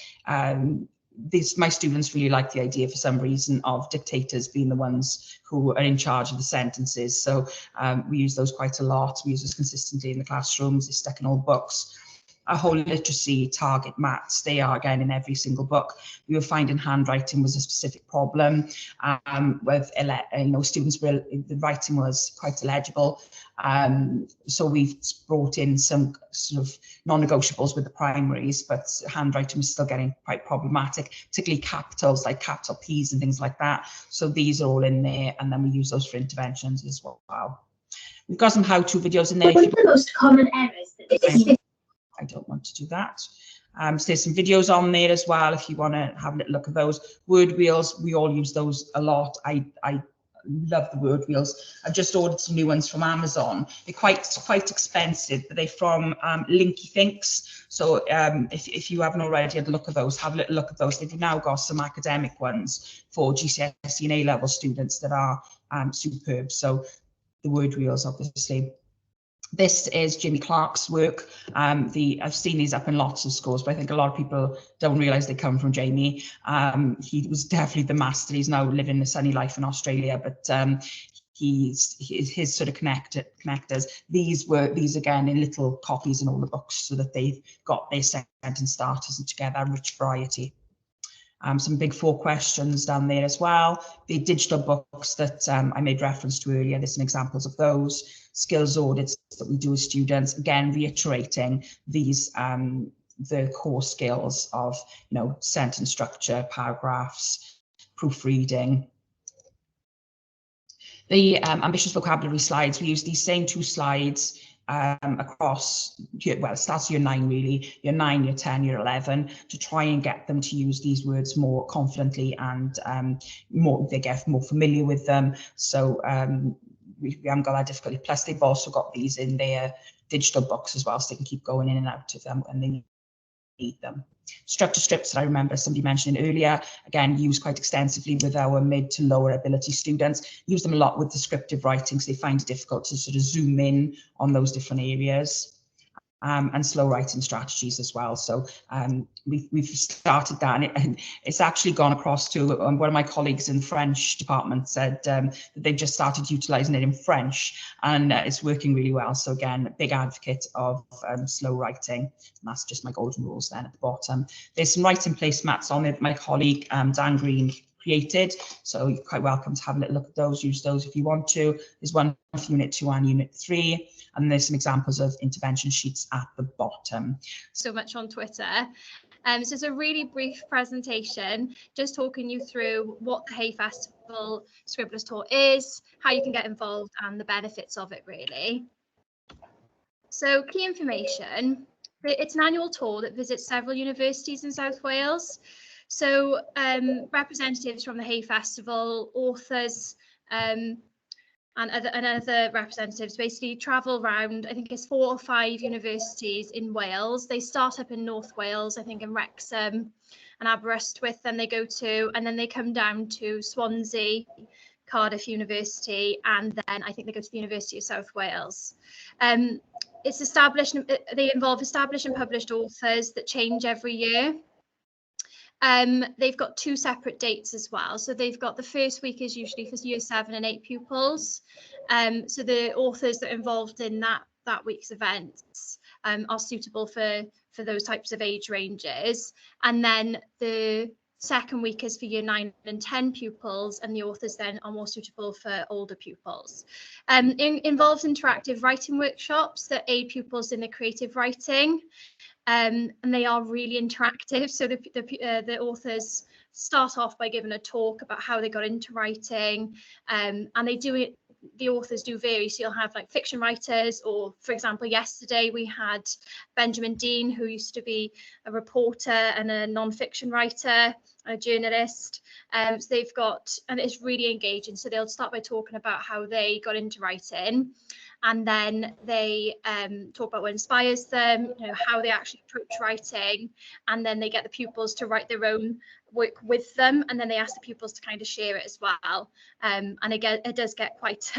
B: My students really like the idea, for some reason, of dictators being the ones who are in charge of the sentences. So we use those quite a lot. We use those consistently in the classrooms. They're stuck in all books. Our whole literacy target maths, they are again in every single book. We were finding handwriting was a specific problem with, you know, students were, the writing was quite illegible. So we've brought in some sort of non-negotiables with the primaries, but handwriting was still getting quite problematic, particularly capitals like capital P's and things like that. So these are all in there, and then we use those for interventions as well. We've got some how-to videos in there.
D: One of the most common errors that this
B: I don't want to do that. So there's some videos on there as well if you want to have a little look at those. Word wheels, we all use those a lot. I love the word wheels. I've just ordered some new ones from Amazon. They're quite expensive, but they're from Linky Thinks. So if you haven't already had a look at those, have a little look at those. They've now got some academic ones for GCSE and A-level students that are superb. So the word wheels, obviously. This is Jimmy Clark's work. I've seen these up in lots of schools, but I think a lot of people don't realise they come from Jamie. He was definitely the master. He's now living the sunny life in Australia, but his sort of connectors. These again in little copies in all the books, so that they've got their sentence starters and together, rich variety. Some big 4 questions down there as well. The digital books that I made reference to earlier, there's some examples of those. Skills audits that we do with students, again, reiterating these, the core skills of, sentence structure, paragraphs, proofreading. The ambitious vocabulary slides, we use these same 2 slides across, well, it starts year 9 really, year 9, year 10, year 11, to try and get them to use these words more confidently and they get more familiar with them. So we haven't got that difficulty. Plus they've also got these in their digital books as well, so they can keep going in and out of them when they need them. Structure strips that I remember somebody mentioning earlier, again, used quite extensively with our mid to lower ability students. Use them a lot with descriptive writing, so they find it difficult to sort of zoom in on those different areas. And slow writing strategies as well. So we've started that, and it's actually gone across to one of my colleagues in the French department said that they've just started utilising it in French, and it's working really well. So again, a big advocate of slow writing, and that's just my golden rules then at the bottom. There's some writing placemats on it my colleague Dan Green created, so you're quite welcome to have a little look at those, use those if you want to. There's one for Unit 2 and Unit 3, and there's some examples of intervention sheets at the bottom.
C: So much on Twitter. So it's a really brief presentation, just talking you through what the Hay Festival Scribblers Tour is, how you can get involved, and the benefits of it, really. So key information, it's an annual tour that visits several universities in South Wales. So representatives from the Hay Festival, authors, and other representatives basically travel around, I think it's 4 or 5 universities in Wales. They start up in North Wales, I think in Wrexham and Aberystwyth, then they go to, and then they come down to Swansea, Cardiff University, and then I think they go to the University of South Wales. It's established, they involve established and published authors that change every year. They've got 2 separate dates as well. So they've got the first week is usually for year 7 and 8 pupils. So the authors that are involved in that week's events are suitable for those types of age ranges. And then the second week is for year 9 and 10 pupils, and the authors then are more suitable for older pupils. Involves interactive writing workshops that aid pupils in their creative writing. And they are really interactive. So the authors start off by giving a talk about how they got into writing, and they do it. The authors do vary. So you'll have like fiction writers, or for example, yesterday we had Benjamin Dean, who used to be a reporter and a non-fiction writer, a journalist. So they've got, and it's really engaging. So they'll start by talking about how they got into writing, and then they talk about what inspires them, how they actually approach writing, and then they get the pupils to write their own work with them, and then they ask the pupils to kind of share it as well. And again, it does get quite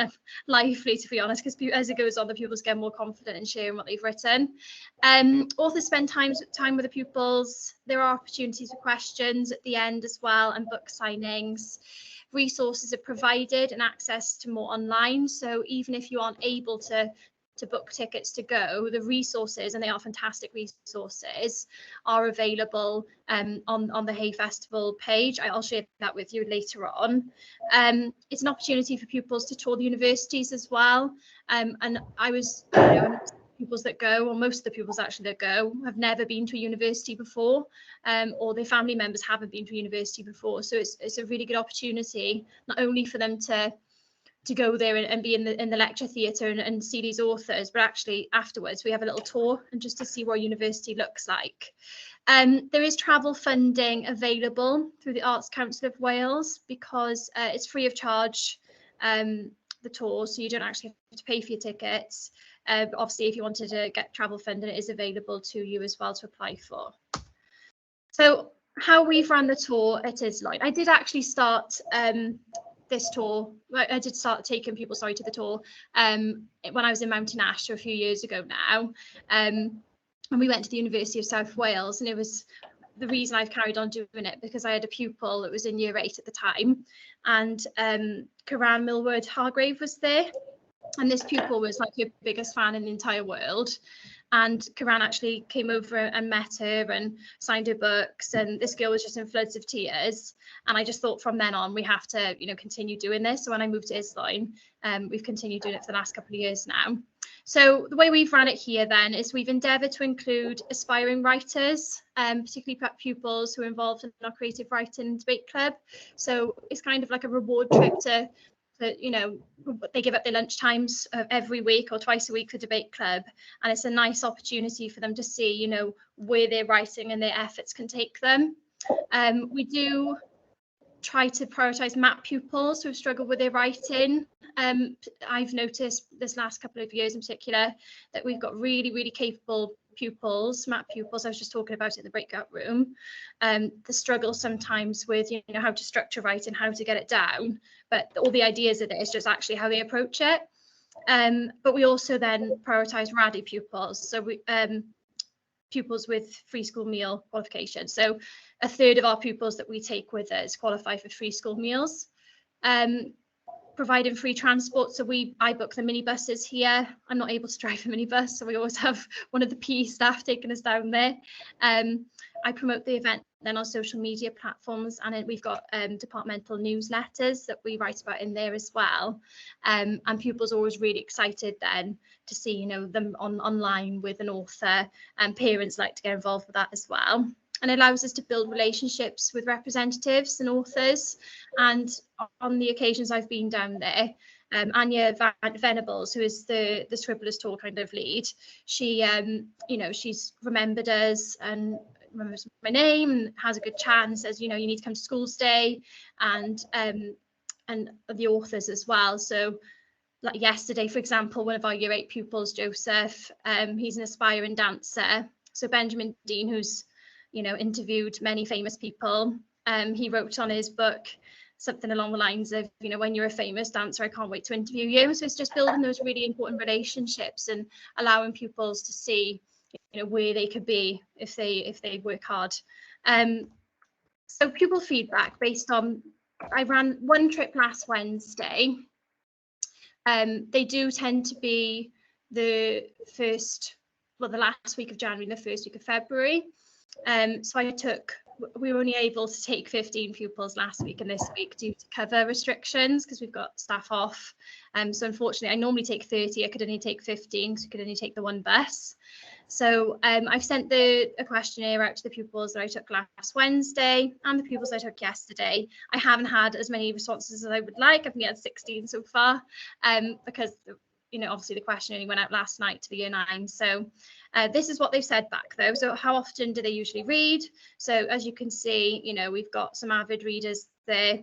C: lively, to be honest, because as it goes on, the pupils get more confident in sharing what they've written. Authors spend time with the pupils. There are opportunities for questions at the end as well, and book signings. Resources are provided and access to more online. So even if you aren't able to book tickets to go, the resources, and they are fantastic resources, are available on the Hay Festival page. I'll share that with you later on. It's an opportunity for pupils to tour the universities as well. And I was, pupils that go, or most of the pupils actually that go, have never been to a university before, or their family members haven't been to a university before. So it's a really good opportunity, not only for them to to go there and be in the lecture theatre and see these authors, but actually afterwards we have a little tour and just to see what university looks like. There is travel funding available through the Arts Council of Wales because it's free of charge, the tour, so you don't actually have to pay for your tickets. But obviously, if you wanted to get travel funding, it is available to you as well to apply for. So how we've run the tour at Islwyn. I did actually start this tour. I did start taking people, to the tour when I was in Mountain Ash a few years ago now. And we went to the University of South Wales, and it was the reason I've carried on doing it because I had a pupil that was in year 8 at the time, and Karan Millward Hargrave was there, and this pupil was like her biggest fan in the entire world. And Karan actually came over and met her and signed her books, and this girl was just in floods of tears. And I just thought from then on we have to, continue doing this. So when I moved to Islwyn, we've continued doing it for the last couple of years now. So the way we've run it here then is we've endeavoured to include aspiring writers, particularly pupils who are involved in our creative writing debate club. So it's kind of like a reward trip to they give up their lunch times every week or twice a week for debate club, and it's a nice opportunity for them to see where their writing and their efforts can take them. We do try to prioritise MAP pupils who have struggled with their writing. I've noticed this last couple of years in particular that we've got really capable pupils, MAP pupils. I was just talking about it in the breakout room. The struggle sometimes with how to structure writing, how to get it down, but all the ideas of it is just actually how they approach it. But we also then prioritise RADI pupils, so we pupils with free school meal qualification. So a third of our pupils that we take with us qualify for free school meals. Providing free transport, so I book the minibuses here. I'm not able to drive a minibus, so we always have one of the PE staff taking us down there. I promote the event then on social media platforms, and we've got departmental newsletters that we write about in there as well. And pupils are always really excited then to see them online with an author, and parents like to get involved with that as well. And it allows us to build relationships with representatives and authors. And on the occasions I've been down there, Anya Venables, who is the Scribblers Tour kind of lead, she, she's remembered us and remembers my name and has a good chat and says, you need to come to Schools Day, and the authors as well. So like yesterday, for example, one of our year 8 pupils, Joseph, he's an aspiring dancer. So Benjamin Dean, who's interviewed many famous people. He wrote on his book something along the lines of, when you're a famous dancer, I can't wait to interview you. So it's just building those really important relationships and allowing pupils to see, where they could be if they work hard. So pupil feedback based on, I ran one trip last Wednesday. They do tend to be the last week of January, the first week of February. So we were only able to take 15 pupils last week and this week due to cover restrictions because we've got staff off. So unfortunately, I normally take 30. I could only take 15 because I could only take the one bus. So I've sent a questionnaire out to the pupils that I took last Wednesday and the pupils I took yesterday. I haven't had as many responses as I would like. I've only had 16 so far because obviously the question only went out last night to the year 9. So this is what they've said back though. So how often do they usually read? So as you can see, we've got some avid readers there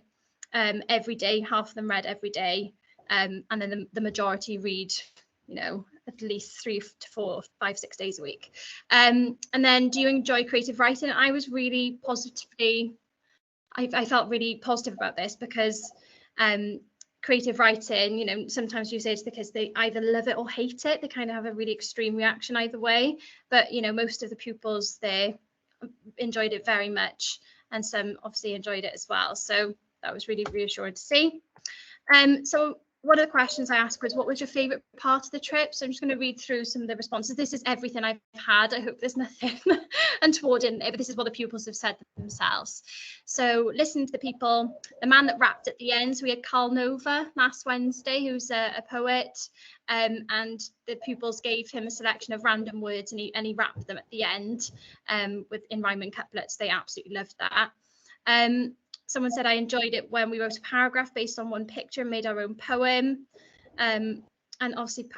C: every day, half of them read every day. And then the majority read, at least 3 to 4, 5, 6 days a week. And then do you enjoy creative writing? I was really positively, I felt really positive about this because creative writing, sometimes you say to the kids they either love it or hate it. They kind of have a really extreme reaction either way. But, most of the pupils there enjoyed it very much. And some obviously enjoyed it as well. So that was really reassuring to see. So one of the questions I asked was, what was your favourite part of the trip? So I'm just going to read through some of the responses. This is everything I've had. I hope there's nothing untoward in there, but this is what the pupils have said themselves. So listen to the people. The man that rapped at the end. So we had Carl Nova last Wednesday, who's a poet, and the pupils gave him a selection of random words, and he rapped them at the end in rhyming couplets. They absolutely loved that. Someone said I enjoyed it when we wrote a paragraph based on one picture and made our own poem. And obviously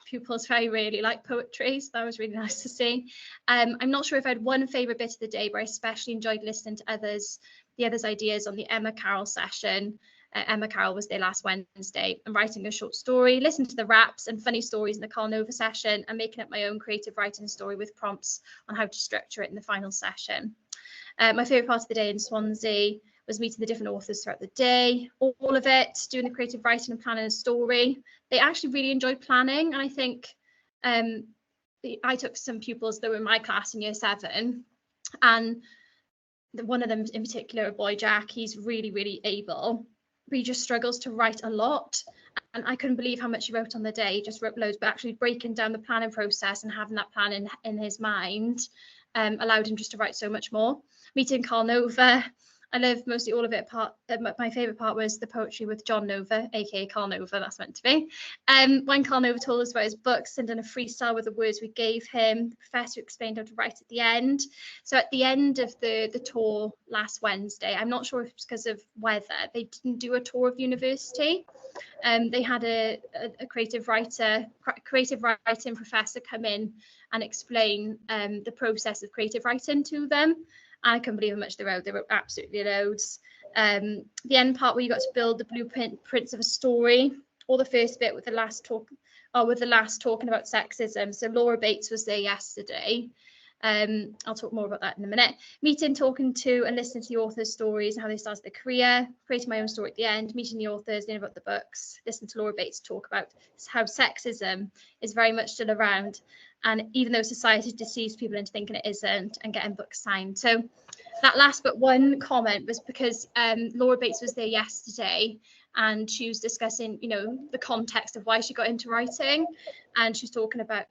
C: pupils very rarely like poetry, so that was really nice to see. I'm not sure if I had one favourite bit of the day, but I especially enjoyed listening to the others' ideas on the Emma Carroll session. Emma Carroll was there last Wednesday, and writing a short story, listening to the raps and funny stories in the Carl Nova session, and making up my own creative writing story with prompts on how to structure it in the final session. My favourite part of the day in Swansea was meeting the different authors throughout the day, all of it, doing the creative writing and planning a story. They actually really enjoyed planning, and I think I took some pupils that were in my class in year 7, and one of them in particular, a boy, Jack, he's really, really able, but he just struggles to write a lot. And I couldn't believe how much he wrote on the day. He just wrote loads, but actually breaking down the planning process and having that plan in his mind allowed him just to write so much more. Meeting Carl Nova, I love mostly all of it. My favourite part was the poetry with John Nova, aka Carl Nova, that's meant to be. When Carl Nova told us about his books and done a freestyle with the words we gave him, the professor explained how to write at the end. So at the end of the tour last Wednesday, I'm not sure if it's because of weather, they didn't do a tour of the university. They had a creative writing professor come in and explain the process of creative writing to them. I couldn't believe how much they wrote. They wrote absolutely loads. The end part where you got to build the blueprints of a story, or the first bit with the last talking about sexism. So Laura Bates was there yesterday. I'll talk more about that in a minute. Meeting, talking to and listening to the authors' stories and how they started their career, creating my own story at the end, meeting the authors, learning about the books, listening to Laura Bates talk about how sexism is very much still around. And even though society deceives people into thinking it isn't, and getting books signed. So that last but one comment was because Laura Bates was there yesterday, and she was discussing, the context of why she got into writing. And she was talking about,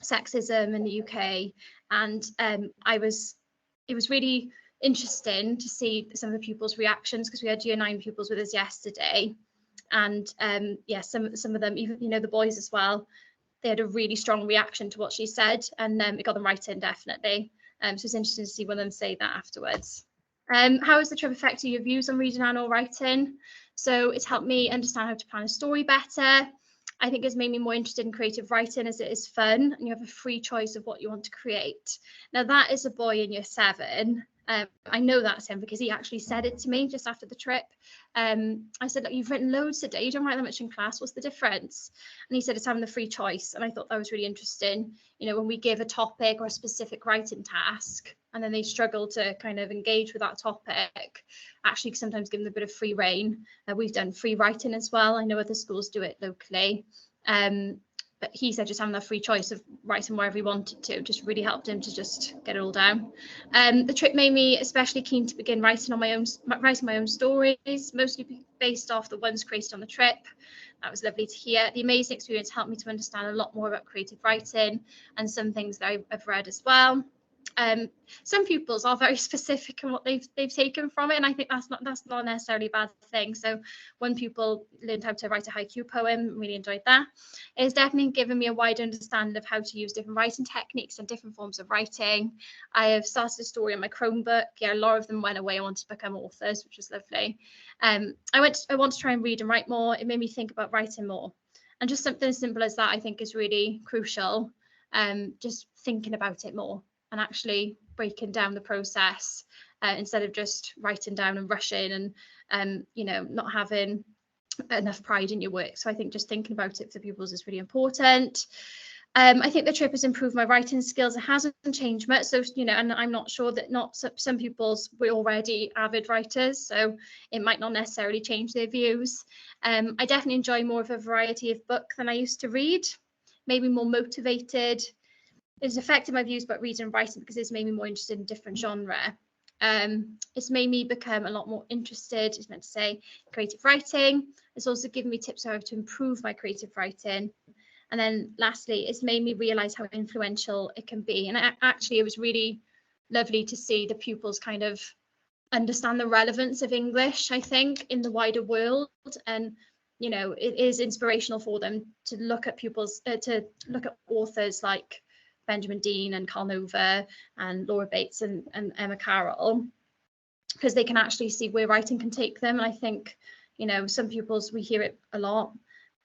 C: sexism in the UK. And it was really interesting to see some of the pupils' reactions, because we had year 9 pupils with us yesterday. And some of them, even, the boys as well, they had a really strong reaction to what she said, and it got them writing, definitely. So it's interesting to see one of them say that afterwards. How has the trip affected your views on reading and or writing? So it's helped me understand how to plan a story better. I think it's made me more interested in creative writing, as it is fun and you have a free choice of what you want to create. Now that is a boy in year 7. I know that's him because he actually said it to me just after the trip. I said, look, you've written loads today. You don't write that much in class. What's the difference? And he said, it's having the free choice. And I thought that was really interesting. When we give a topic or a specific writing task, and then they struggle to kind of engage with that topic, actually sometimes give them a bit of free rein. We've done free writing as well. I know other schools do it locally. But he said just having that free choice of writing wherever he wanted to just really helped him to just get it all down. The trip made me especially keen to begin writing my own stories, mostly based off the ones created on the trip. That was lovely to hear. The amazing experience helped me to understand a lot more about creative writing and some things that I've read as well. Some pupils are very specific in what they've taken from it, and I think that's not necessarily a bad thing. So one pupil learned how to write a haiku poem, really enjoyed that. It's definitely given me a wider understanding of how to use different writing techniques and different forms of writing. I have started a story on my Chromebook. A lot of them went away. I wanted to become authors, which was lovely. I want to try and read and write more. It made me think about writing more, and just something as simple as that I think is really crucial. Just thinking about it more and actually breaking down the process instead of just writing down and rushing and not having enough pride in your work. So I think just thinking about it for pupils is really important. I think the trip has improved my writing skills. It hasn't changed much. So, and I'm not sure that some pupils were already avid writers, so it might not necessarily change their views. I definitely enjoy more of a variety of book than I used to read, maybe more motivated. It's affected my views about reading and writing because it's made me more interested in different genre. It's made me become a lot more interested, it's meant to say, creative writing. It's also given me tips on how to improve my creative writing. And then lastly, it's made me realise how influential it can be. And actually, it was really lovely to see the pupils kind of understand the relevance of English, I think, in the wider world. And, it is inspirational for them to look at authors like Benjamin Dean and Carl Nova and Laura Bates and Emma Carroll, because they can actually see where writing can take them. And I think, you know, some pupils, we hear it a lot,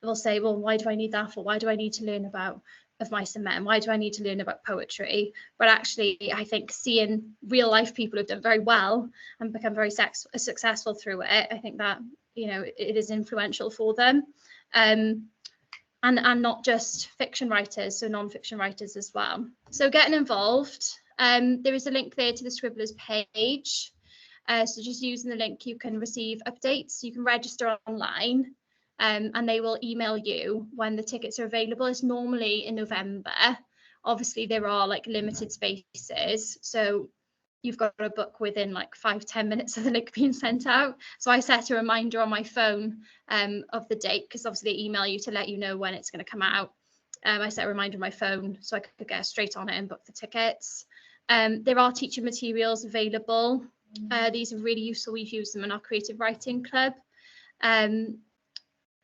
C: they'll say, well, why do I need that for? Why do I need to learn about Of Mice and Men? Why do I need to learn about poetry? But actually, I think seeing real life people who've done very well and become very successful through it, I think that, you know, it is influential for them. And not just fiction writers, so non-fiction writers as well. So getting involved, there is a link there to the Scribblers page. So just using the link, you can receive updates. You can register online, and they will email you when the tickets are available. It's normally in November. Obviously, there are like limited spaces, so you've got to book within like 5-10 minutes of the link being sent out. So I set a reminder on my phone of the date, because obviously they email you to let you know when it's going to come out. I set a reminder on my phone so I could get straight on it and book the tickets. There are teaching materials available. These are really useful. We've used them in our creative writing club.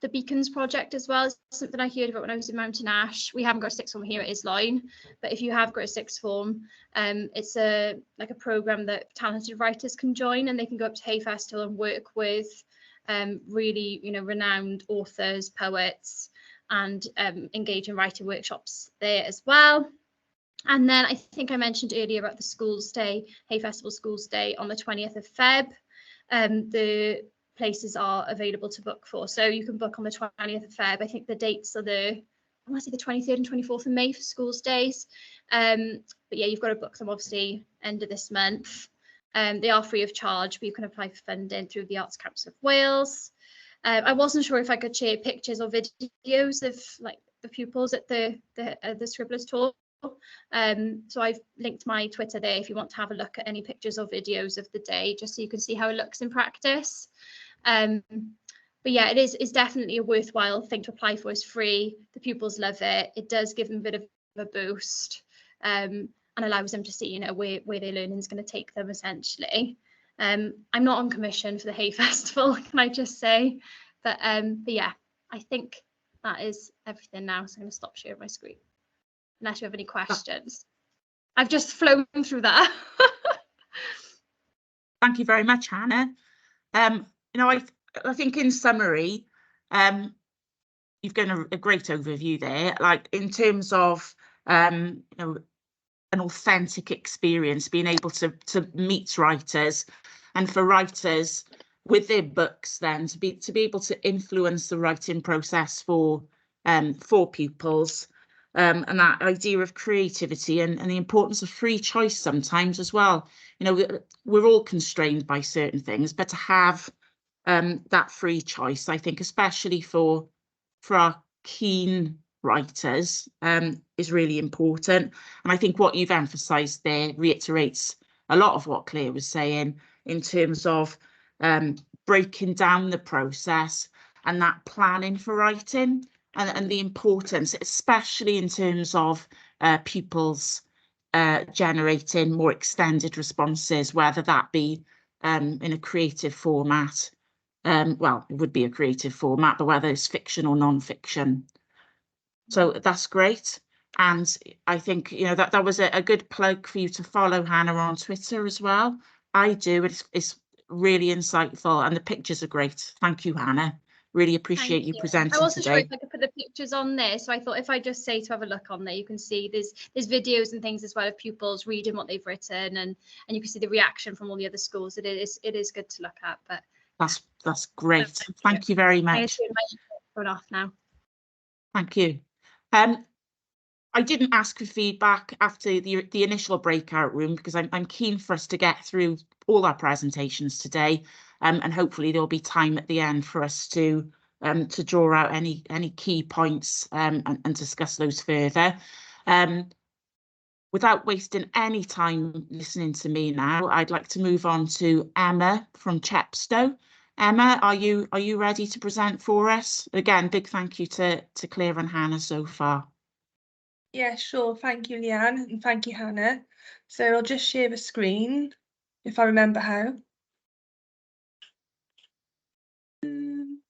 C: The Beacons project as well is something I heard about when I was in Mountain Ash. We haven't got a sixth form here at Isloyn, but if you have got a sixth form, it's a program that talented writers can join, and they can go up to Hay Festival and work with really, you know, renowned authors, poets, and engage in writing workshops there as well. And then I think I mentioned earlier about the Schools Day, Hay Festival Schools Day on the 20th of Feb. The places are available to book for. So you can book on the 20th of Feb. I think the dates are I want to say the 23rd and 24th of May for Schools Days. But yeah, you've got to book them obviously end of this month. They are free of charge, but you can apply for funding through the Arts Council of Wales. I wasn't sure if I could share pictures or videos of like the pupils at the Scribblers Tour. So I've linked my Twitter there if you want to have a look at any pictures or videos of the day, just so you can see how it looks in practice. But yeah, it's definitely a worthwhile thing to apply for. It's free. The pupils love it. It does give them a bit of a boost, and allows them to see, you know, where their learning is going to take them essentially. I'm not on commission for the Hay Festival, can I just say? But yeah, I think that is everything now. So I'm going to stop sharing my screen, unless you have any questions. I've just flown through that.
A: Thank you very much, Hannah. You know, I think in summary, you've given a great overview there, like in terms of you know, an authentic experience, being able to meet writers, and for writers with their books then to be able to influence the writing process for pupils, and that idea of creativity and the importance of free choice sometimes as well. You know, we're all constrained by certain things, but to have that free choice, I think, especially for our keen writers, is really important. And I think what you've emphasised there reiterates a lot of what Claire was saying in terms of breaking down the process and that planning for writing, and the importance, especially in terms of pupils generating more extended responses, whether that be in a creative format. Well, it would be a creative format, but whether it's fiction or non-fiction. So that's great. And I think, you know, that was a good plug for you to follow Hannah on Twitter as well. I do. It's really insightful, and the pictures are great. Thank you, Hannah. Really appreciate you presenting today. I
C: wasn't sure if I could put the pictures on there, so I thought if I just say to have a look on there, you can see there's videos and things as well of pupils reading what they've written, and you can see the reaction from all the other schools. It is good to look at. But
A: that's great. Thank you very much.
C: Going off now.
A: Thank you. I didn't ask for feedback after the initial breakout room, because I'm keen for us to get through all our presentations today, and hopefully there'll be time at the end for us to draw out any key points and discuss those further. Without wasting any time listening to me now, I'd like to move on to Emma from Chepstow. Emma, are you ready to present for us? Again, big thank you to Claire and Hannah so far.
D: Yeah, sure. Thank you, Leanne, and thank you, Hannah. So I'll just share the screen if I remember how. And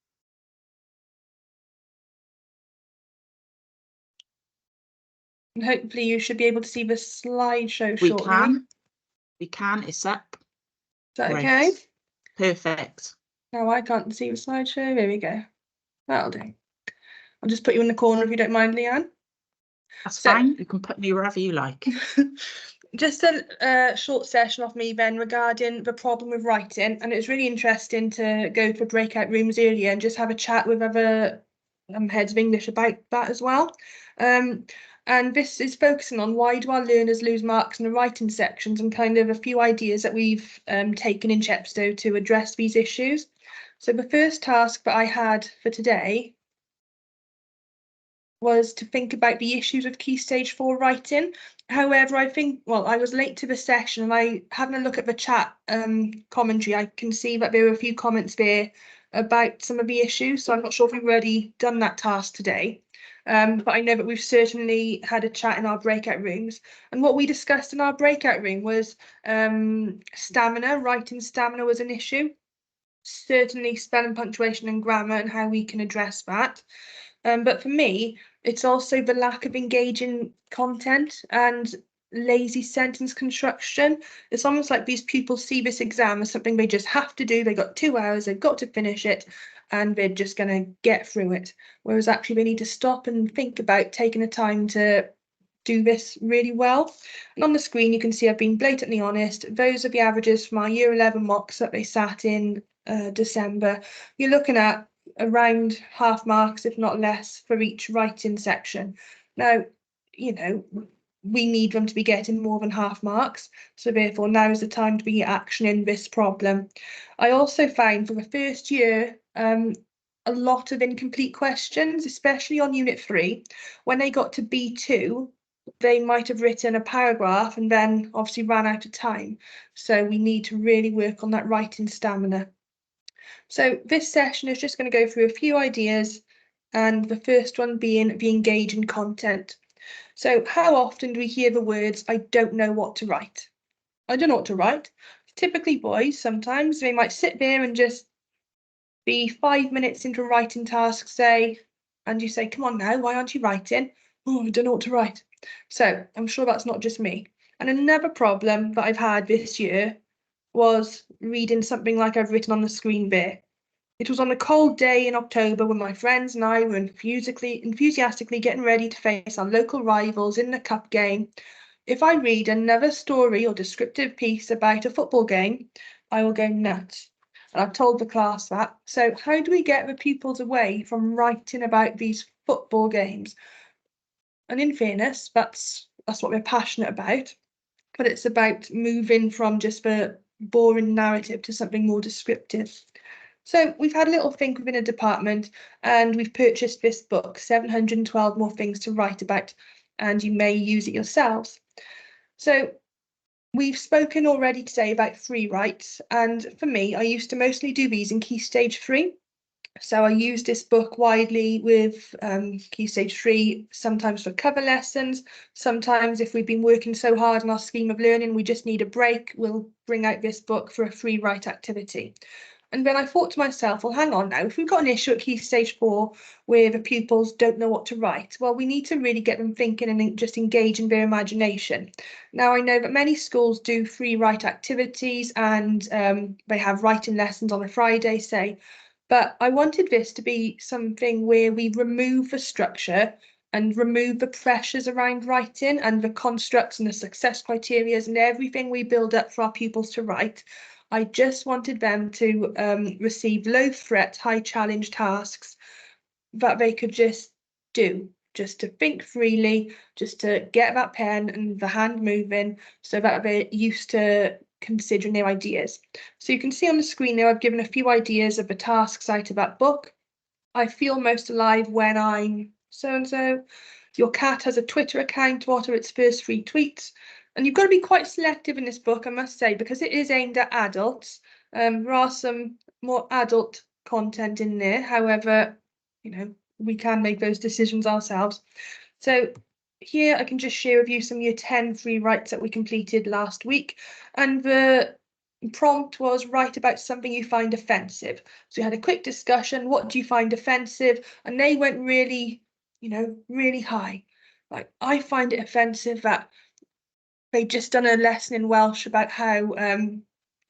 D: hopefully you should be able to see the slideshow shortly.
A: We can. It's up.
D: that
A: Great.
D: okay?
A: Perfect.
D: Now I can't see the slideshow. There we go. That'll do. I'll just put you in the corner if you don't mind, Leanne.
A: That's
D: So-
A: fine. You can put me wherever you like.
D: Just a short session off me then regarding the problem with writing, and it's really interesting to go to breakout rooms earlier and just have a chat with other heads of English about that as well. And this is focusing on why do our learners lose marks in the writing sections, and kind of a few ideas that we've taken in Chepstow to address these issues. So the first task that I had for today was to think about the issues of Key Stage 4 writing. However, I think, well, I was late to the session, and I having a look at the chat commentary, I can see that there were a few comments there about some of the issues. So I'm not sure if we've already done that task today. But I know that we've certainly had a chat in our breakout rooms. And what we discussed in our breakout room was stamina, writing stamina was an issue. Certainly spelling, punctuation and grammar, and how we can address that. But for me, it's also the lack of engaging content and lazy sentence construction. It's almost like these pupils see this exam as something they just have to do. They got 2 hours, they've got to finish it, and they're just going to get through it. Whereas actually they need to stop and think about taking the time to do this really well. And on the screen, you can see I've been blatantly honest. Those are the averages from our Year 11 mocks that they sat in December. You're looking at around half marks, if not less, for each writing section. Now, you know, we need them to be getting more than half marks, so therefore now is the time to be actioning this problem. I also found for the first year a lot of incomplete questions, especially on Unit 3. When they got to B2, they might have written a paragraph and then obviously ran out of time. So we need to really work on that writing stamina. So this session is just going to go through a few ideas, and the first one being the engaging content. So how often do we hear the words, I don't know what to write? I don't know what to write. Typically boys, sometimes they might sit there and just be 5 minutes into a writing task, say, and you say, come on now, why aren't you writing? Oh, I don't know what to write. So I'm sure that's not just me. And another problem that I've had this year was reading something like I've written on the screen there. It was on a cold day in October when my friends and I were enthusiastically getting ready to face our local rivals in the cup game. If I read another story or descriptive piece about a football game, I will go nuts. And I've told the class that. So how do we get the pupils away from writing about these football games? And in fairness, that's what we're passionate about. But it's about moving from just the boring narrative to something more descriptive. So we've had a little think within a department, and we've purchased this book, 712 More Things to Write About, and you may use it yourselves. So we've spoken already today about free writes, and for me, I used to mostly do these in Key Stage 3. So I use this book widely with Key Stage 3, sometimes for cover lessons. Sometimes if we've been working so hard on our scheme of learning, we just need a break, we'll bring out this book for a free write activity. And then I thought to myself, well, hang on now, if we've got an issue at Key Stage 4 where the pupils don't know what to write, well, we need to really get them thinking and just engage in their imagination. Now, I know that many schools do free write activities, and they have writing lessons on a Friday, say, but I wanted this to be something where we remove the structure and remove the pressures around writing and the constructs and the success criteria and everything we build up for our pupils to write. I just wanted them to receive low threat, high challenge tasks that they could just do, just to think freely, just to get that pen and the hand moving so that they're used to considering their ideas. So you can see on the screen there, I've given a few ideas of the tasks out of that book. I feel most alive when I'm so-and-so. Your cat has a Twitter account. What are its first 3 tweets? And you've got to be quite selective in this book, I must say, because it is aimed at adults. There are some more adult content in there. However, you know, we can make those decisions ourselves. So here I can just share with you some Year 10 free writes that we completed last week. And the prompt was write about something you find offensive. So we had a quick discussion, what do you find offensive? And they went really, you know, really high. Like, I find it offensive that they just done a lesson in Welsh about how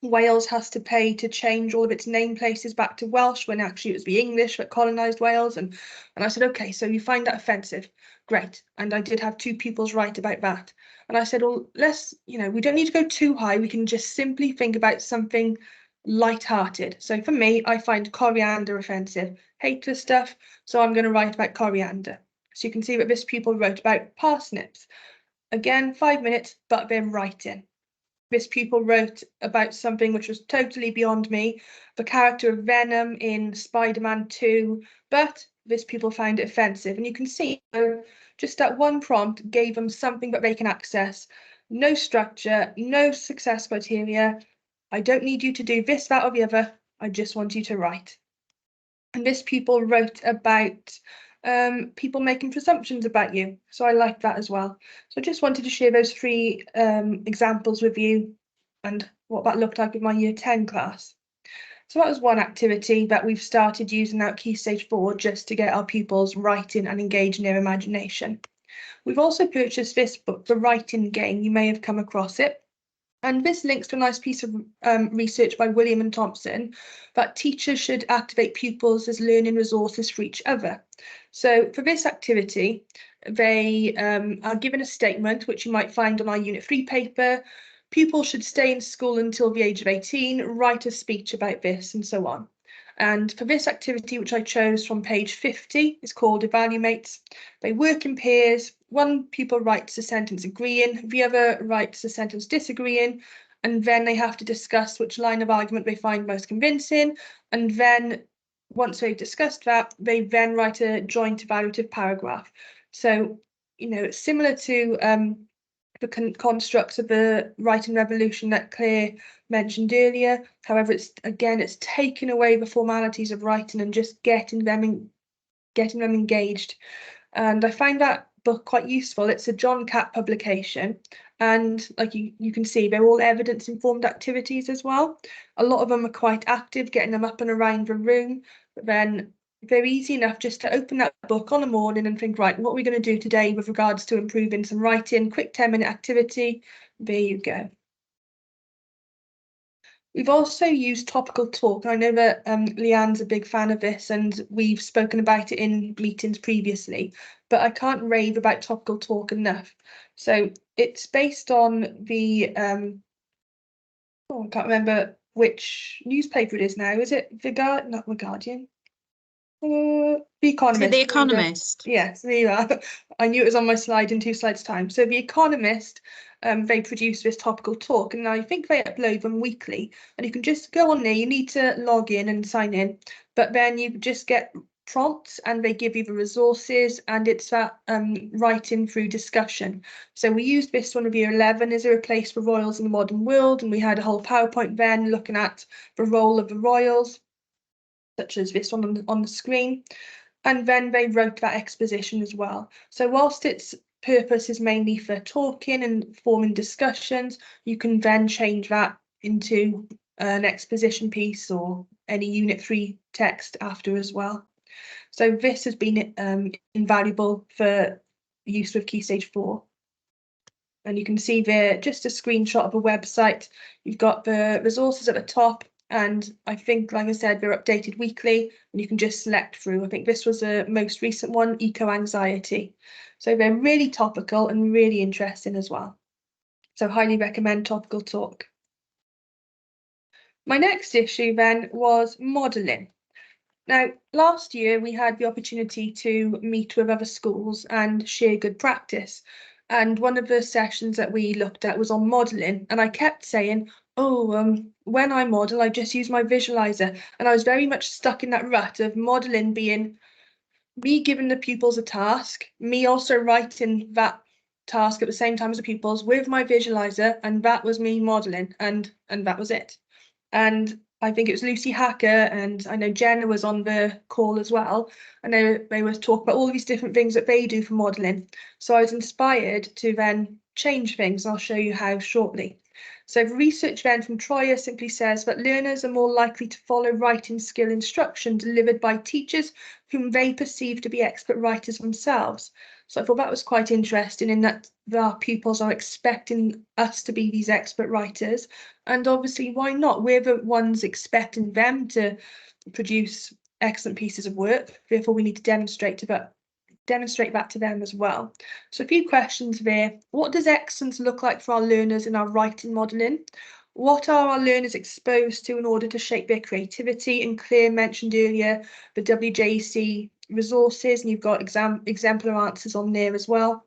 D: Wales has to pay to change all of its name places back to Welsh when actually it was the English that colonised Wales. And I said, okay, so you find that offensive. Great. And I did have 2 pupils write about that. And I said, well, let's, we don't need to go too high. We can just simply think about something light-hearted. So for me, I find coriander offensive, hate the stuff. So I'm going to write about coriander. So you can see that this pupil wrote about parsnips. Again, 5 minutes, but they're writing. This pupil wrote about something which was totally beyond me, the character of Venom in Spider-Man 2, but this pupil found it offensive. And you can see just that one prompt gave them something that they can access. No structure, no success criteria. I don't need you to do this, that, or the other. I just want you to write. And this pupil wrote about people making presumptions about you. So I like that as well. So I just wanted to share those 3 examples with you and what that looked like with my year 10 class. So that was one activity that we've started using at Key Stage 4 just to get our pupils writing and engage in their imagination. We've also purchased this book, The Writing Game. You may have come across it. And this links to a nice piece of research by William and Thompson that teachers should activate pupils as learning resources for each other. So for this activity, they are given a statement, which you might find on our Unit 3 paper. Pupils should stay in school until the age of 18, write a speech about this, and so on. And for this activity, which I chose from page 50, is called Evaluates. They work in pairs. One pupil writes a sentence agreeing, the other writes a sentence disagreeing, and then they have to discuss which line of argument they find most convincing. And then once they've discussed that, they then write a joint evaluative paragraph. So, it's similar to the constructs of the writing revolution that Claire mentioned earlier. However, it's taken away the formalities of writing and just getting them engaged. And I find that book quite useful. It's a John Catt publication, and like you can see, they're all evidence-informed activities as well. A lot of them are quite active, getting them up and around the room, but then they're easy enough just to open that book on a morning and think, right, what are we going to do today with regards to improving some writing? Quick 10-minute activity. There you go. We've also used Topical Talk. I know that Leanne's a big fan of this and we've spoken about it in meetings previously, but I can't rave about Topical Talk enough. So it's based on the, I can't remember which newspaper it is now. Is it The Guardian? Not The Guardian. The Economist.
A: The Economist.
D: Yes, there you are. I knew it was on my slide in 2 slides time. So The Economist, they produce this Topical Talk, and I think they upload them weekly. And you can just go on there. You need to log in and sign in, but then you just get prompts and they give you the resources, and it's that writing through discussion. So we used this one of year 11 as a replace for Royals in the Modern World, and we had a whole PowerPoint then looking at the role of the Royals, such as this one on the screen, and then they wrote that exposition as well. So whilst its purpose is mainly for talking and forming discussions, you can then change that into an exposition piece or any Unit 3 text after as well. So this has been invaluable for use with Key Stage 4. And you can see there just a screenshot of a website. You've got the resources at the top, and I think, like I said, they're updated weekly and you can just select through. I think this was the most recent one, Eco-Anxiety. So they're really topical and really interesting as well. So highly recommend Topical Talk. My next issue then was modelling. Now, last year we had the opportunity to meet with other schools and share good practice. And one of the sessions that we looked at was on modelling, and I kept saying, when I model, I just use my visualizer. And I was very much stuck in that rut of modelling being me giving the pupils a task, me also writing that task at the same time as the pupils with my visualizer, and that was me modelling, and that was it. And I think it was Lucy Hacker, and I know Jenna was on the call as well. I know they were talking about all these different things that they do for modelling. So I was inspired to then change things. I'll show you how shortly. So research then from Troyer simply says that learners are more likely to follow writing skill instruction delivered by teachers whom they perceive to be expert writers themselves. So I thought that was quite interesting in that our pupils are expecting us to be these expert writers. And obviously, why not? We're the ones expecting them to produce excellent pieces of work. Therefore, we need to demonstrate that to them as well. So a few questions there. What does excellence look like for our learners in our writing modelling? What are our learners exposed to in order to shape their creativity? And Claire mentioned earlier the WJEC resources, and you've got exemplar answers on there as well.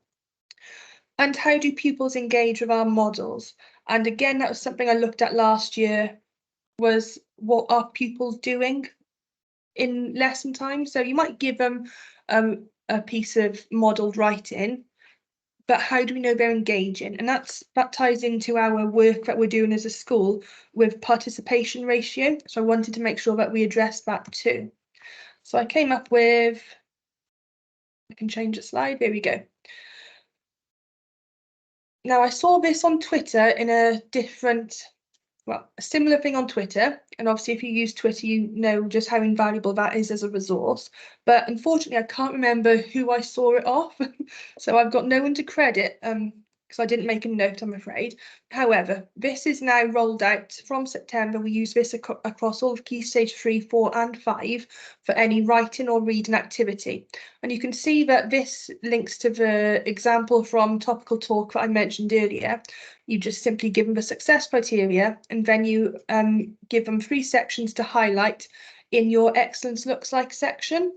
D: And how do pupils engage with our models? And again, that was something I looked at last year, was what are pupils doing in lesson time? So you might give them a piece of modelled writing, but how do we know they're engaging? And that ties into our work that we're doing as a school with participation ratio. So I wanted to make sure that we addressed that too. So I came up with, I can change the slide, there we go. Now I saw this on Twitter in a similar thing on Twitter, and obviously if you use Twitter you know just how invaluable that is as a resource, but unfortunately I can't remember who I saw it off. So I've got no one to credit because I didn't make a note, I'm afraid. However, this is now rolled out from September. We use this across all of Key Stage 3, 4 and 5 for any writing or reading activity. And you can see that this links to the example from Topical Talk that I mentioned earlier. You just simply give them the success criteria, and then you give them 3 sections to highlight in your excellence looks like section.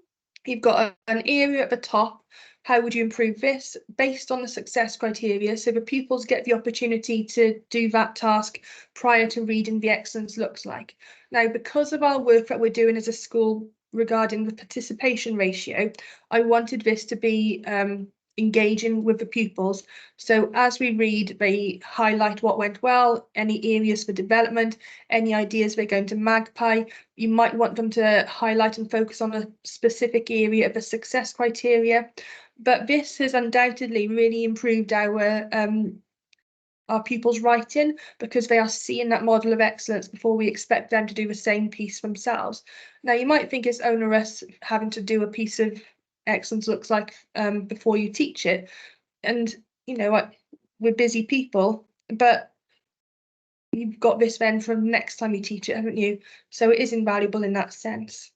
D: You've got an area at the top. How would you improve this based on the success criteria? So the pupils get the opportunity to do that task prior to reading the excellence looks like. Now, because of our work that we're doing as a school regarding the participation ratio, I wanted this to be engaging with the pupils. So as we read, they highlight what went well, any areas for development, any ideas they're going to magpie. You might want them to highlight and focus on a specific area of the success criteria. But this has undoubtedly really improved our pupils' writing, because they are seeing that model of excellence before we expect them to do the same piece themselves. Now, you might think it's onerous having to do a piece of excellence looks like before you teach it, and you know, we're busy people, but you've got this then from next time you teach it, haven't you? So it is invaluable in that sense.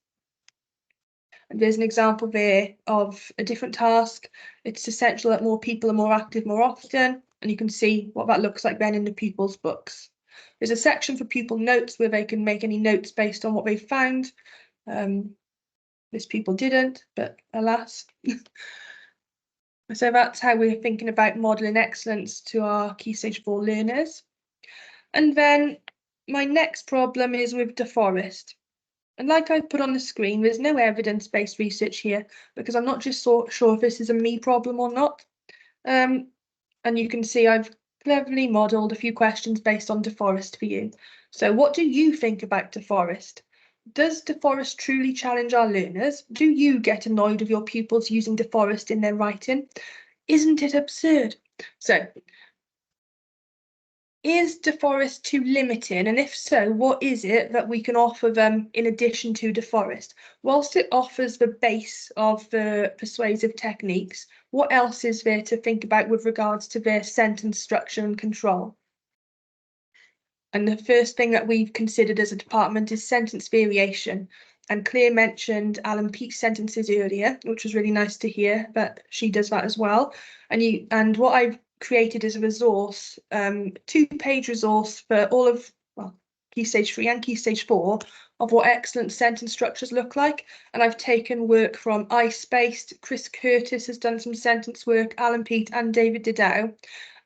D: And there's an example there of a different task. It's essential that more people are more active more often, and you can see what that looks like then in the pupils' books. There's a section for pupil notes where they can make any notes based on what they've found. This pupil didn't, but alas. So that's how we're thinking about modelling excellence to our Key Stage 4 learners. And then my next problem is with De Forest. And like I put on the screen, there's no evidence-based research here, because I'm not just sure if this is a me problem or not. And you can see I've cleverly modelled a few questions based on De Forest for you. So what do you think about De Forest? Does De Forest truly challenge our learners? Do you get annoyed with your pupils using De Forest in their writing? Isn't it absurd? So, is De Forest too limiting? And if so, what is it that we can offer them in addition to De Forest? Whilst it offers the base of the persuasive techniques, what else is there to think about with regards to their sentence structure and control? And the first thing that we've considered as a department is sentence variation. And Claire mentioned Alan Peake's sentences earlier, which was really nice to hear, but she does that as well. And what I've created is a resource, 2-page resource for all of Key Stage 3 and Key Stage 4 of what excellent sentence structures look like. And I've taken work from iSpaced, Chris Curtis has done some sentence work, Alan Peake and David Didow.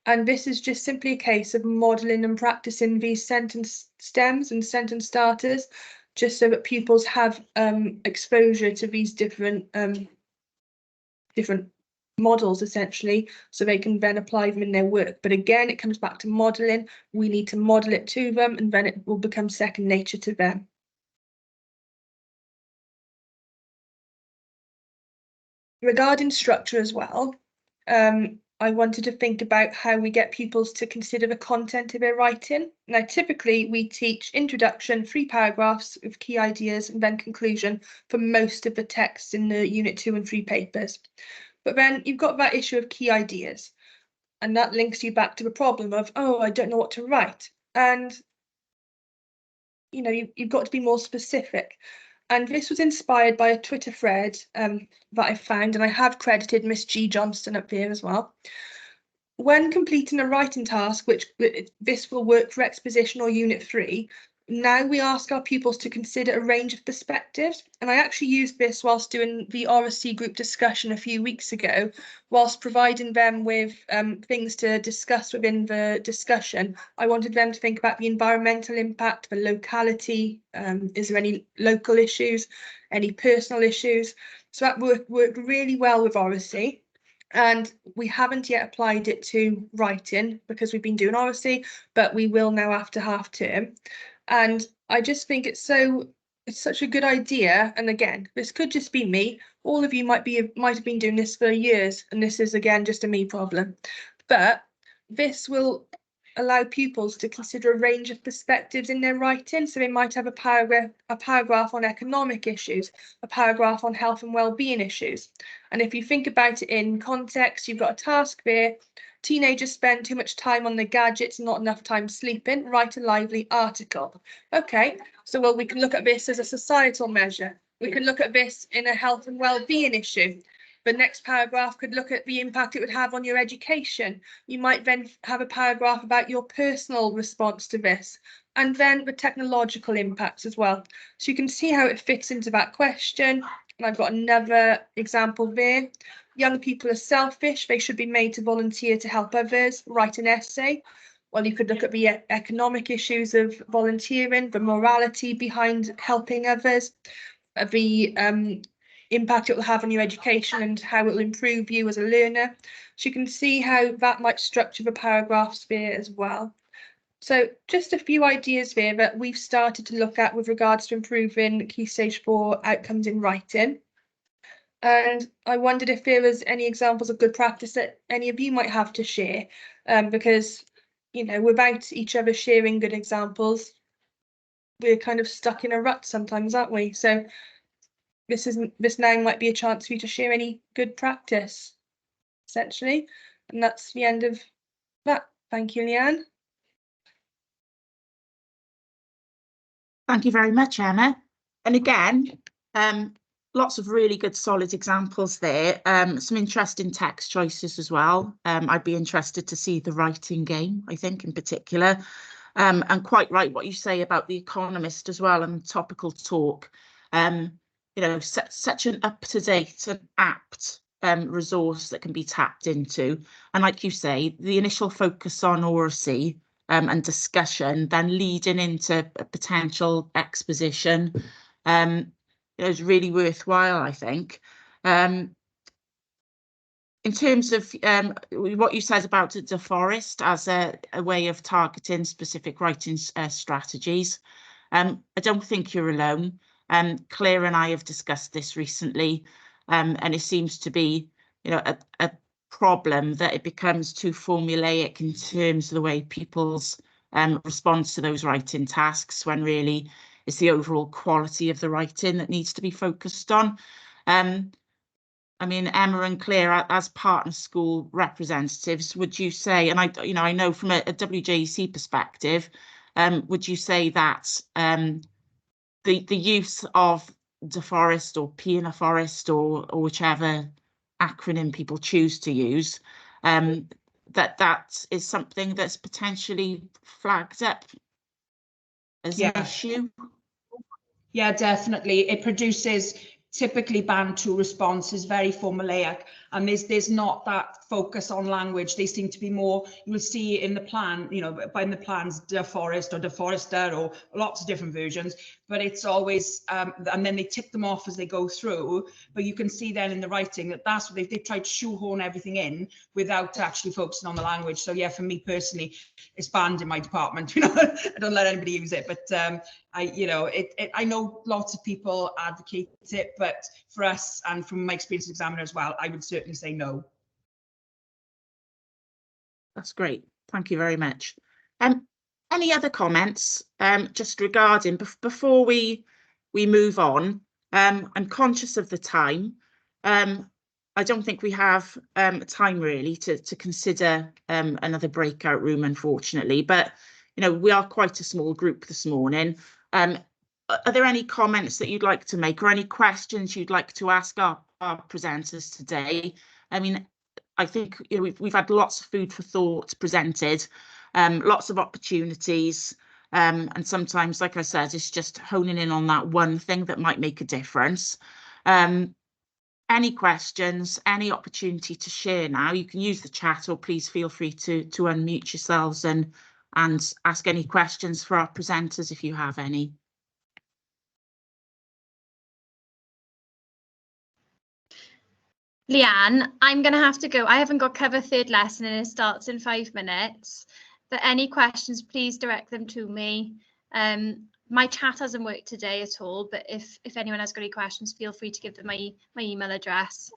D: And this is just simply a case of modelling and practicing these sentence stems and sentence starters, just so that pupils have exposure to these different models, essentially, so they can then apply them in their work. But again, it comes back to modelling. We need to model it to them, and then it will become second nature to them. Regarding structure as well, I wanted to think about how we get pupils to consider the content of their writing. Now, typically we teach introduction, 3 paragraphs of key ideas, and then conclusion for most of the texts in the Unit 2 and 3 papers. But then you've got that issue of key ideas, and that links you back to the problem of, oh, I don't know what to write. And you know, you've got to be more specific. And this was inspired by a Twitter thread that I found, and I have credited Miss G. Johnston up there as well. When completing a writing task, which this will work for exposition or unit 3, now we ask our pupils to consider a range of perspectives. And I actually used this whilst doing the RSC group discussion a few weeks ago, whilst providing them with things to discuss within the discussion. I wanted them to think about the environmental impact, the locality, is there any local issues, any personal issues? So that worked really well with RSC. And we haven't yet applied it to writing because we've been doing RSC, but we will now after half term. And I just think it's such a good idea. And again, this could just be me. All of you might have been doing this for years, and this is again just a me problem. But this will allow pupils to consider a range of perspectives in their writing. So they might have a paragraph on economic issues, a paragraph on health and well-being issues. And if you think about it in context, you've got a task there. Teenagers spend too much time on the gadgets, not enough time sleeping. Write a lively article. Okay, so well, we can look at this as a societal measure. We can look at this in a health and well-being issue. The next paragraph could look at the impact it would have on your education. You might then have a paragraph about your personal response to this, and then the technological impacts as well. So you can see how it fits into that question. And I've got another example there. Young people are selfish. They should be made to volunteer to help others. Write an essay. Well, you could look at the economic issues of volunteering, the morality behind helping others, the impact it will have on your education and how it will improve you as a learner. So you can see how that might structure the paragraphs there as well. So just a few ideas there that we've started to look at with regards to improving Key Stage 4 outcomes in writing. And I wondered if there was any examples of good practice that any of you might have to share, because, you know, without each other sharing good examples, we're kind of stuck in a rut sometimes, aren't we? So this now might be a chance for you to share any good practice, essentially. And that's the end of that. Thank you, Leanne.
A: Thank you very much, Emma. And again, lots of really good solid examples there. Some interesting text choices as well. I'd be interested to see the writing game, I think, in particular. And quite right what you say about The Economist as well and topical talk. You know, such an up-to-date and apt resource that can be tapped into. And like you say, the initial focus on RSC and discussion, then leading into a potential exposition, is really worthwhile, I think. In terms of what you said about De Forest as a way of targeting specific writing strategies, I don't think you're alone. Claire and I have discussed this recently, and it seems to be, you know, a problem that it becomes too formulaic in terms of the way people's response to those writing tasks, when really it's the overall quality of the writing that needs to be focused on. I mean, Emma and Claire, as partner school representatives, would you say, and I know from a WJEC perspective, would you say that the use of De Forest or P in a Forest or whichever acronym people choose to use, that is something that's potentially flagged up as an issue?
B: Yeah, definitely. It produces typically Bantu responses, very formulaic, and there's not that focus on language. They seem to be more, you will see in the plan, you know, by the plans, De Forest or De Forester or lots of different versions, but it's always, and then they tick them off as they go through, but you can see then in the writing that that's what they've tried to shoehorn everything in without actually focusing on the language. So yeah, for me personally, it's banned in my department, you know, I don't let anybody use it, but I know lots of people advocate it, but for us and from my experience as examiner as well, I would certainly say no.
A: That's great. Thank you very much. Any other comments just regarding, before we move on? I'm conscious of the time. I don't think we have time really to consider another breakout room, unfortunately, but you know, we are quite a small group this morning. Are there any comments that you'd like to make or any questions you'd like to ask our presenters today? I mean, I think, you know, we've had lots of food for thought presented, lots of opportunities, and sometimes, like I said, it's just honing in on that one thing that might make a difference. Any questions, any opportunity to share now, you can use the chat, or please feel free to unmute yourselves and ask any questions for our presenters if you have any.
C: Leanne, I'm going to have to go. I haven't got cover third lesson and it starts in 5 minutes. But any questions, please direct them to me. My chat hasn't worked today at all, but if anyone has got any questions, feel free to give them my email address.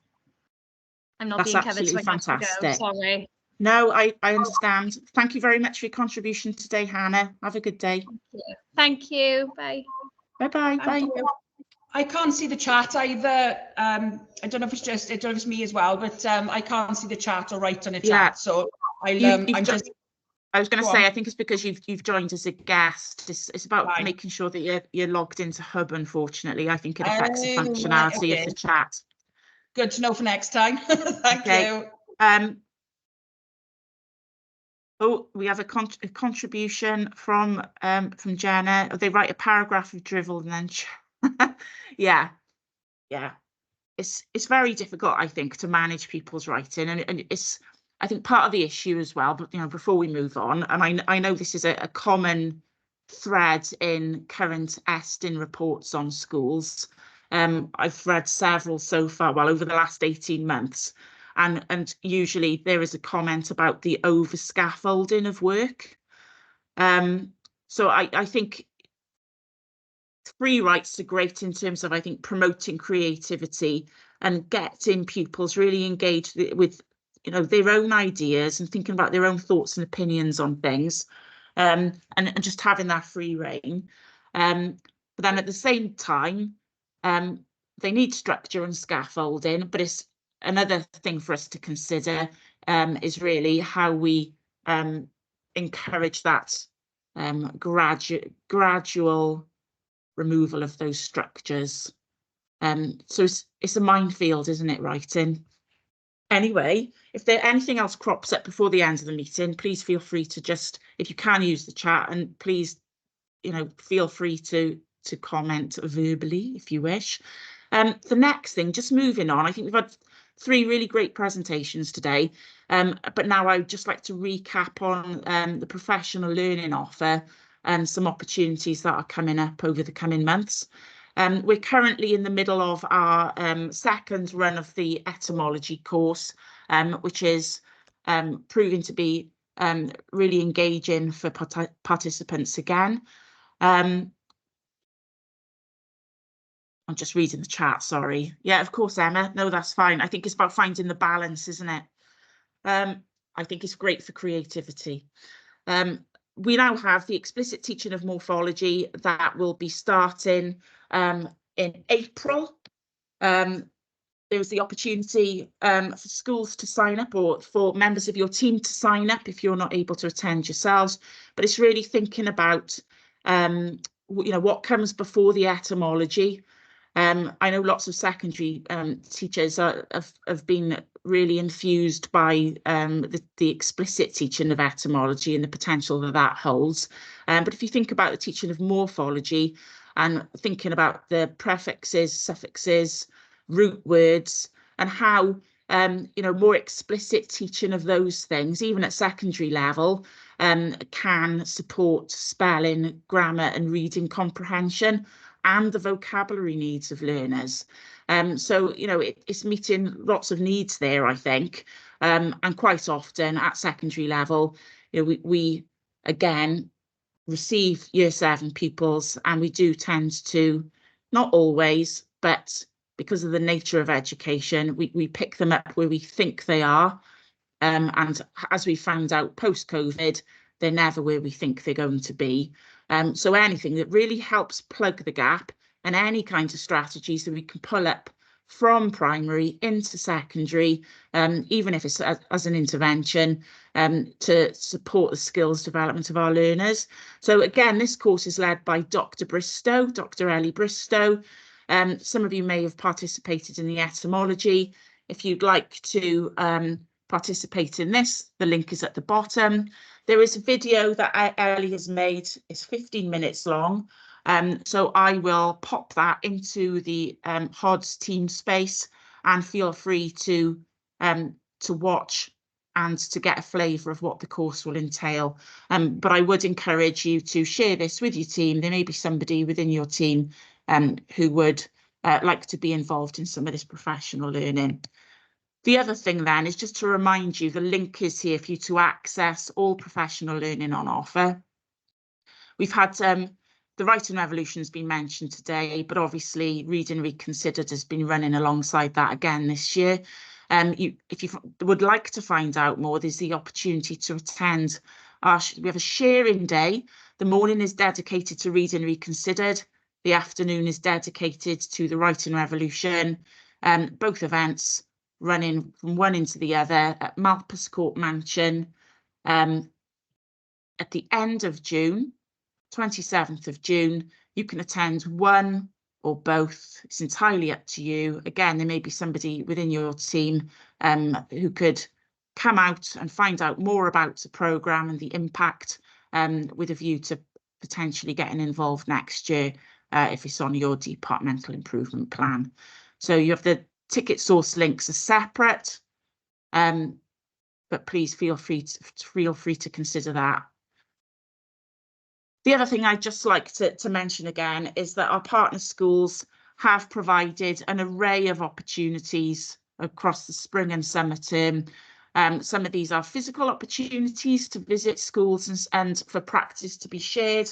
C: I'm not being covered, so I have to go. Sorry.
A: No, I understand. Thank you very much for your contribution today, Hannah. Have a good day.
C: Thank you. Bye.
A: Bye-bye. Bye.
B: I can't see the chat either. I don't know if it's me as well, but I can't see the chat or write on the chat. So
A: I was going to say, I think it's because you've joined as a guest. It's about making sure that you're logged into Hub. Unfortunately, I think it affects the functionality of the chat.
B: Good to know for next time. Thank you.
A: Oh, we have a contribution from Jenna. They write a paragraph of drivel and then yeah. It's very difficult, I think, to manage people's writing, and it's, I think, part of the issue as well. But you know, before we move on, and I know this is a common thread in current Estyn reports on schools. I've read several so far, well, over the last 18 months, and usually there is a comment about the over scaffolding of work. So I think free writes are great in terms of, I think, promoting creativity and getting pupils really engaged with, you know, their own ideas and thinking about their own thoughts and opinions on things, and just having that free rein. But then at the same time, they need structure and scaffolding, but it's another thing for us to consider, is really how we encourage that gradual removal of those structures. So it's a minefield, isn't it, writing? Anyway, if there anything else crops up before the end of the meeting, please feel free to just, if you can, use the chat, and please, you know, feel free to comment verbally if you wish. The next thing, just moving on, I think we've had 3 really great presentations today, but now I would just like to recap on the professional learning offer and some opportunities that are coming up over the coming months. We're currently in the middle of our second run of the etymology course, which is proving to be really engaging for participants again. I'm just reading the chat, sorry. Yeah, of course, Emma. No, that's fine. I think it's about finding the balance, isn't it? I think it's great for creativity. We now have the explicit teaching of morphology that will be starting in April. There was the opportunity for schools to sign up, or for members of your team to sign up if you're not able to attend yourselves. But it's really thinking about, you know, what comes before the etymology. I know lots of secondary teachers have been really infused by the explicit teaching of etymology and the potential that holds. But if you think about the teaching of morphology and thinking about the prefixes, suffixes, root words, and how you know, more explicit teaching of those things, even at secondary level, can support spelling, grammar, and reading comprehension, and the vocabulary needs of learners. So, you know, it's meeting lots of needs there, I think. And quite often at secondary level, you know, we again receive Year 7 pupils, and we do tend to, not always, but because of the nature of education, we pick them up where we think they are. And as we found out post-COVID, they're never where we think they're going to be. So anything that really helps plug the gap, and any kind of strategies that we can pull up from primary into secondary, even if it's as an intervention, to support the skills development of our learners. So again, this course is led by Dr. Bristow, Dr. Ellie Bristow. Some of you may have participated in the etymology. If you'd like to participate in this, the link is at the bottom. There is a video that Ellie has made. It's 15 minutes long. So I will pop that into the HODS team space, and feel free to watch and to get a flavour of what the course will entail. But I would encourage you to share this with your team. There may be somebody within your team who would like to be involved in some of this professional learning. The other thing then is just to remind you, the link is here for you to access all professional learning on offer. We've had the Writing Revolution has been mentioned today, but obviously Reading Reconsidered has been running alongside that again this year. If you would like to find out more, there's the opportunity to attend. We have a sharing day. The morning is dedicated to Reading Reconsidered. The afternoon is dedicated to the Writing Revolution. Both events running from one into the other at Malpas Court Mansion at the end of June. 27th of June, you can attend one or both. It's entirely up to you. Again, there may be somebody within your team who could come out and find out more about the programme and the impact, with a view to potentially getting involved next year if it's on your departmental improvement plan. So you have the ticket source links are separate, but please feel free to consider that. The other thing I'd just like to mention again is that our partner schools have provided an array of opportunities across the spring and summer term. Some of these are physical opportunities to visit schools and for practice to be shared.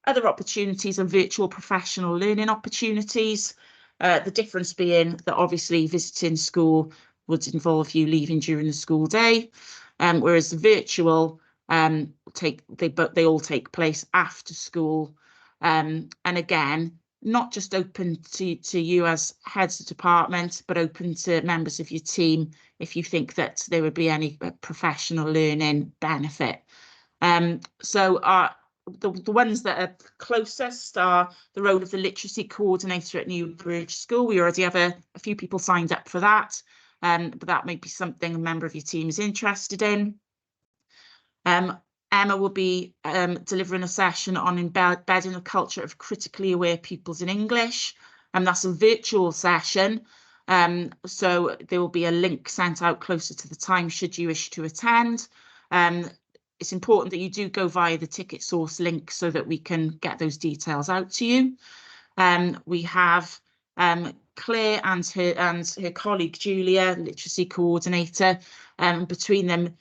A: Other opportunities are virtual professional learning opportunities. The difference being that obviously visiting school would involve you leaving during the school day, whereas virtual they all take place after school, and again, not just open to you as heads of department, but open to members of your team if you think that there would be any professional learning benefit. So the ones that are closest are the role of the literacy coordinator at Newbridge School. We already have a few people signed up for that, but that may be something a member of your team is interested in. Emma will be delivering a session on embedding a culture of critically aware pupils in English, and that's a virtual session. So there will be a link sent out closer to the time should you wish to attend. It's important that you do go via the ticket source link so that we can get those details out to you. We have Claire and her colleague Julia, literacy coordinator, between them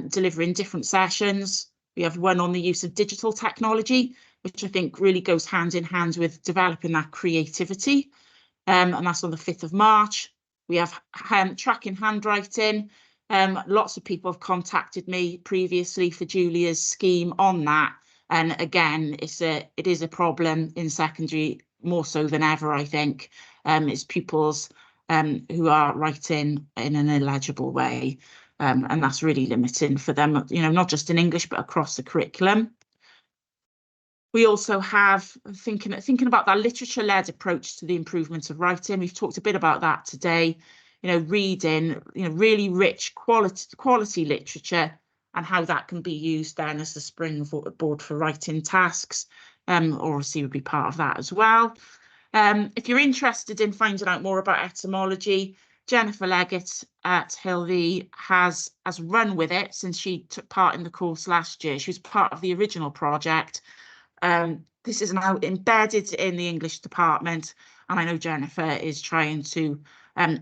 A: delivering different sessions. We have one on the use of digital technology, which I think really goes hand in hand with developing that creativity, and that's on the 5th of March. We have tracking handwriting. Lots of people have contacted me previously for Julia's scheme on that, and again, it is a problem in secondary more so than ever, I think. It's pupils who are writing in an illegible way, and that's really limiting for them, you know, not just in English but across the curriculum. We also have thinking about that literature-led approach to the improvement of writing. We've talked a bit about that today. You know, reading, you know, really rich quality literature, and how that can be used then as the springboard for writing tasks. Obviously would be part of that as well. If you're interested in finding out more about etymology, Jennifer Leggett at Hilvey has run with it since she took part in the course last year. She was part of the original project. This is now embedded in the English department, and I know Jennifer is trying to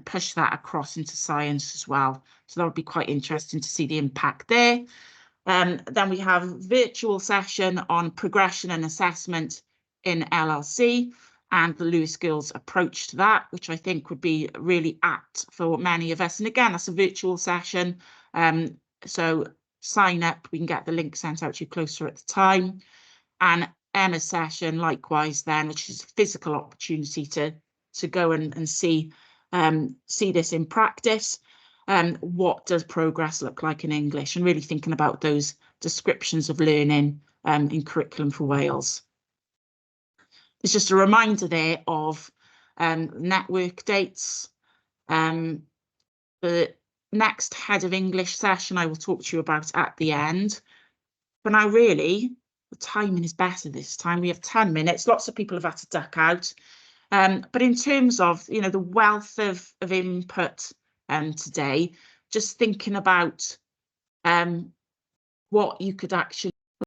A: push that across into science as well. So that would be quite interesting to see the impact there. Then we have a virtual session on progression and assessment in LLC, and the Lewis Girls approach to that, which I think would be really apt for many of us. And again, that's a virtual session. So sign up, we can get the link sent out to you closer at the time. And Emma's session, likewise then, which is a physical opportunity to go and see see this in practice. What does progress look like in English, and really thinking about those descriptions of learning in Curriculum for Wales. It's just a reminder there of network dates. The next Head of English session I will talk to you about at the end. But now really, the timing is better this time. We have 10 minutes. Lots of people have had to duck out. But in terms of, you know, the wealth of input today, just thinking about what you could actually